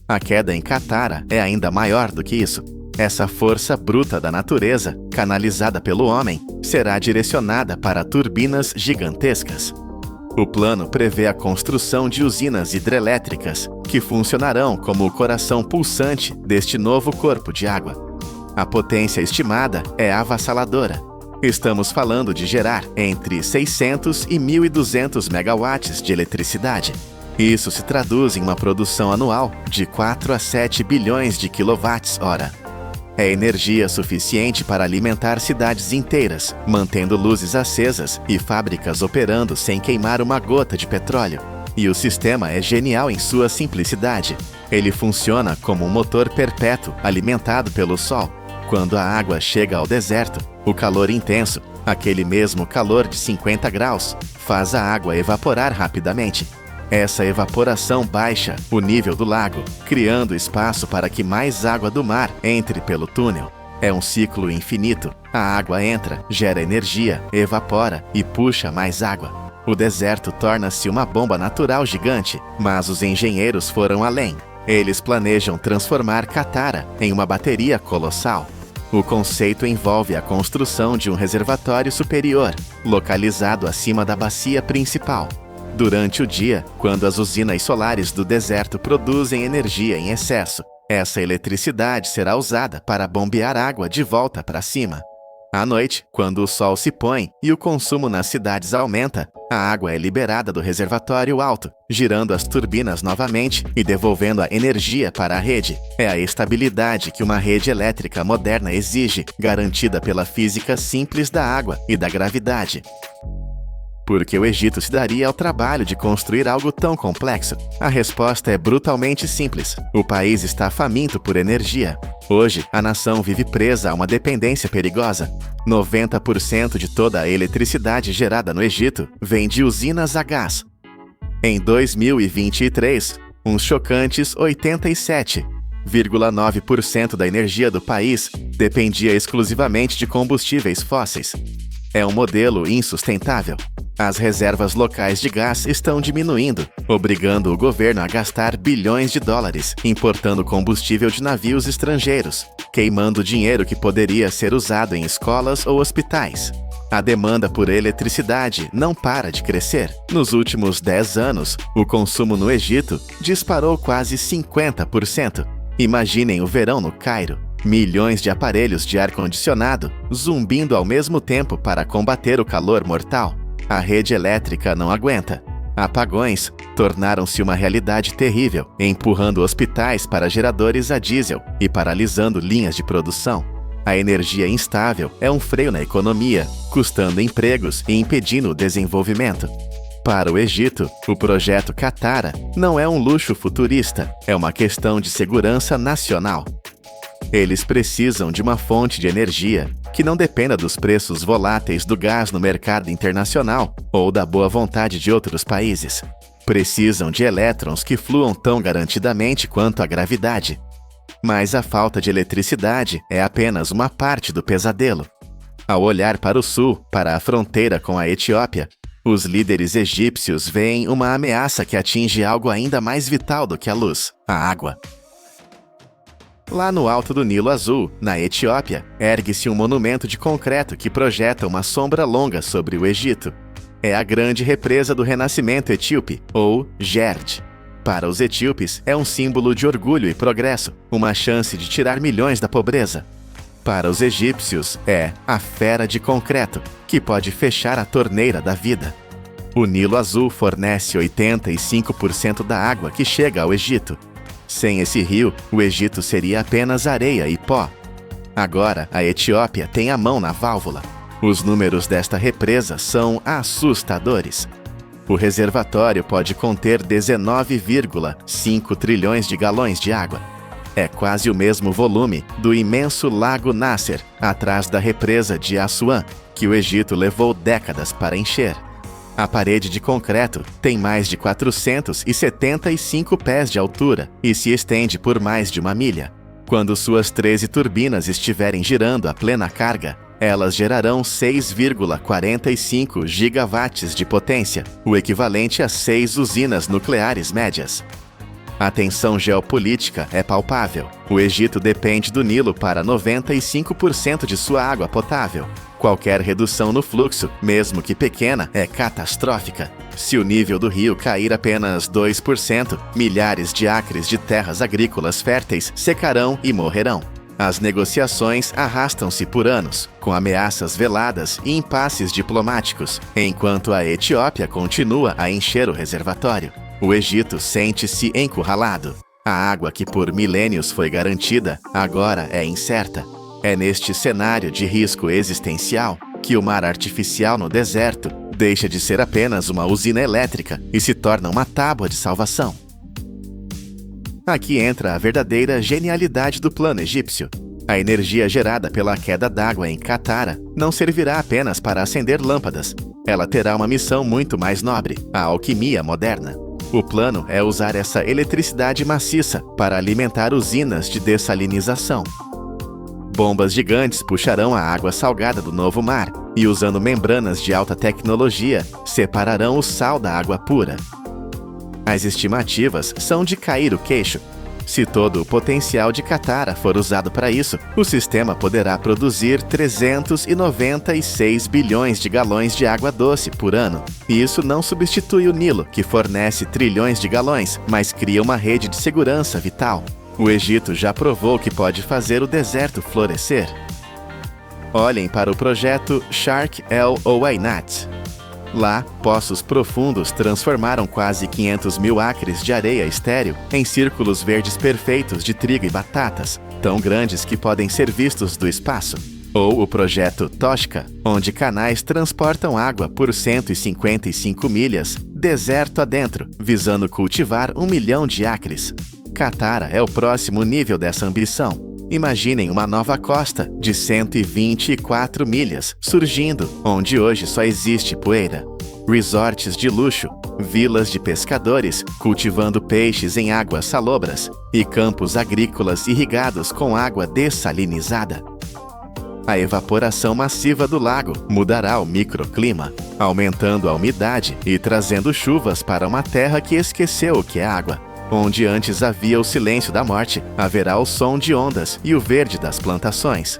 Speaker 1: A queda em Qattara é ainda maior do que isso. Essa força bruta da natureza, canalizada pelo homem, será direcionada para turbinas gigantescas. O plano prevê a construção de usinas hidrelétricas, que funcionarão como o coração pulsante deste novo corpo de água. A potência estimada é avassaladora. Estamos falando de gerar entre 600 e 1.200 megawatts de eletricidade. Isso se traduz em uma produção anual de 4 a 7 bilhões de quilowatts-hora. É energia suficiente para alimentar cidades inteiras, mantendo luzes acesas e fábricas operando sem queimar uma gota de petróleo. E o sistema é genial em sua simplicidade. Ele funciona como um motor perpétuo alimentado pelo sol. Quando a água chega ao deserto, o calor intenso, aquele mesmo calor de 50 graus, faz a água evaporar rapidamente. Essa evaporação baixa o nível do lago, criando espaço para que mais água do mar entre pelo túnel. É um ciclo infinito. A água entra, gera energia, evapora e puxa mais água. O deserto torna-se uma bomba natural gigante, mas os engenheiros foram além. Eles planejam transformar Qattara em uma bateria colossal. O conceito envolve a construção de um reservatório superior, localizado acima da bacia principal. Durante o dia, quando as usinas solares do deserto produzem energia em excesso, essa eletricidade será usada para bombear água de volta para cima. À noite, quando o sol se põe e o consumo nas cidades aumenta, a água é liberada do reservatório alto, girando as turbinas novamente e devolvendo a energia para a rede. É a estabilidade que uma rede elétrica moderna exige, garantida pela física simples da água e da gravidade. Por que o Egito se daria ao trabalho de construir algo tão complexo? A resposta é brutalmente simples. O país está faminto por energia. Hoje, a nação vive presa a uma dependência perigosa. 90% de toda a eletricidade gerada no Egito vem de usinas a gás. Em 2023, uns chocantes 87,9% da energia do país dependia exclusivamente de combustíveis fósseis. É um modelo insustentável. As reservas locais de gás estão diminuindo, obrigando o governo a gastar bilhões de dólares importando combustível de navios estrangeiros, queimando dinheiro que poderia ser usado em escolas ou hospitais. A demanda por eletricidade não para de crescer. Nos últimos 10 anos, o consumo no Egito disparou quase 50%. Imaginem o verão no Cairo. Milhões de aparelhos de ar-condicionado zumbindo ao mesmo tempo para combater o calor mortal. A rede elétrica não aguenta. Apagões tornaram-se uma realidade terrível, empurrando hospitais para geradores a diesel e paralisando linhas de produção. A energia instável é um freio na economia, custando empregos e impedindo o desenvolvimento. Para o Egito, o projeto Katara não é um luxo futurista, é uma questão de segurança nacional. Eles precisam de uma fonte de energia que não dependa dos preços voláteis do gás no mercado internacional ou da boa vontade de outros países. Precisam de elétrons que fluam tão garantidamente quanto a gravidade. Mas a falta de eletricidade é apenas uma parte do pesadelo. Ao olhar para o sul, para a fronteira com a Etiópia, os líderes egípcios veem uma ameaça que atinge algo ainda mais vital do que a luz: a água. Lá no alto do Nilo Azul, na Etiópia, ergue-se um monumento de concreto que projeta uma sombra longa sobre o Egito. É a grande represa do renascimento etíope, ou GERD. Para os etíopes, é um símbolo de orgulho e progresso, uma chance de tirar milhões da pobreza. Para os egípcios, é a fera de concreto, que pode fechar a torneira da vida. O Nilo Azul fornece 85% da água que chega ao Egito. Sem esse rio, o Egito seria apenas areia e pó. Agora, a Etiópia tem a mão na válvula. Os números desta represa são assustadores. O reservatório pode conter 19,5 trilhões de galões de água. É quase o mesmo volume do imenso Lago Nasser, atrás da represa de Assuã, que o Egito levou décadas para encher. A parede de concreto tem mais de 475 pés de altura e se estende por mais de 1 milha. Quando suas 13 turbinas estiverem girando a plena carga, elas gerarão 6,45 gigawatts de potência, o equivalente a 6 usinas nucleares médias. A tensão geopolítica é palpável. O Egito depende do Nilo para 95% de sua água potável. Qualquer redução no fluxo, mesmo que pequena, é catastrófica. Se o nível do rio cair apenas 2%, milhares de acres de terras agrícolas férteis secarão e morrerão. As negociações arrastam-se por anos, com ameaças veladas e impasses diplomáticos, enquanto a Etiópia continua a encher o reservatório. O Egito sente-se encurralado. A água que por milênios foi garantida, agora é incerta. É neste cenário de risco existencial que o mar artificial no deserto deixa de ser apenas uma usina elétrica e se torna uma tábua de salvação. Aqui entra a verdadeira genialidade do plano egípcio. A energia gerada pela queda d'água em Katara não servirá apenas para acender lâmpadas. Ela terá uma missão muito mais nobre: a alquimia moderna. O plano é usar essa eletricidade maciça para alimentar usinas de dessalinização. Bombas gigantes puxarão a água salgada do novo mar e, usando membranas de alta tecnologia, separarão o sal da água pura. As estimativas são de cair o queixo. Se todo o potencial de Katara for usado para isso, o sistema poderá produzir 396 bilhões de galões de água doce por ano. E isso não substitui o Nilo, que fornece trilhões de galões, mas cria uma rede de segurança vital. O Egito já provou que pode fazer o deserto florescer. Olhem para o projeto Shark El Ouainat. Lá, poços profundos transformaram quase 500 mil acres de areia estéril em círculos verdes perfeitos de trigo e batatas, tão grandes que podem ser vistos do espaço. Ou o projeto Toshka, onde canais transportam água por 155 milhas, deserto adentro, visando cultivar 1 milhão de acres. Katara é o próximo nível dessa ambição. Imaginem uma nova costa de 124 milhas surgindo, onde hoje só existe poeira. Resorts de luxo, vilas de pescadores cultivando peixes em águas salobras e campos agrícolas irrigados com água dessalinizada. A evaporação massiva do lago mudará o microclima, aumentando a umidade e trazendo chuvas para uma terra que esqueceu o que é água. Onde antes havia o silêncio da morte, haverá o som de ondas e o verde das plantações.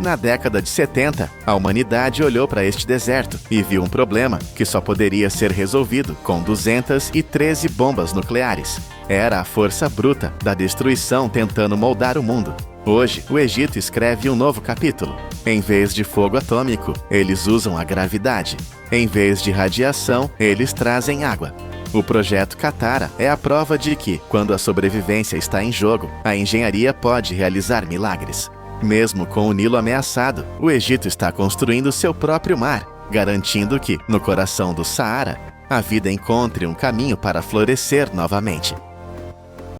Speaker 1: Na década de 70, a humanidade olhou para este deserto e viu um problema que só poderia ser resolvido com 213 bombas nucleares. Era a força bruta da destruição tentando moldar o mundo. Hoje, o Egito escreve um novo capítulo. Em vez de fogo atômico, eles usam a gravidade. Em vez de radiação, eles trazem água. O projeto Katara é a prova de que, quando a sobrevivência está em jogo, a engenharia pode realizar milagres. Mesmo com o Nilo ameaçado, o Egito está construindo seu próprio mar, garantindo que, no coração do Saara, a vida encontre um caminho para florescer novamente.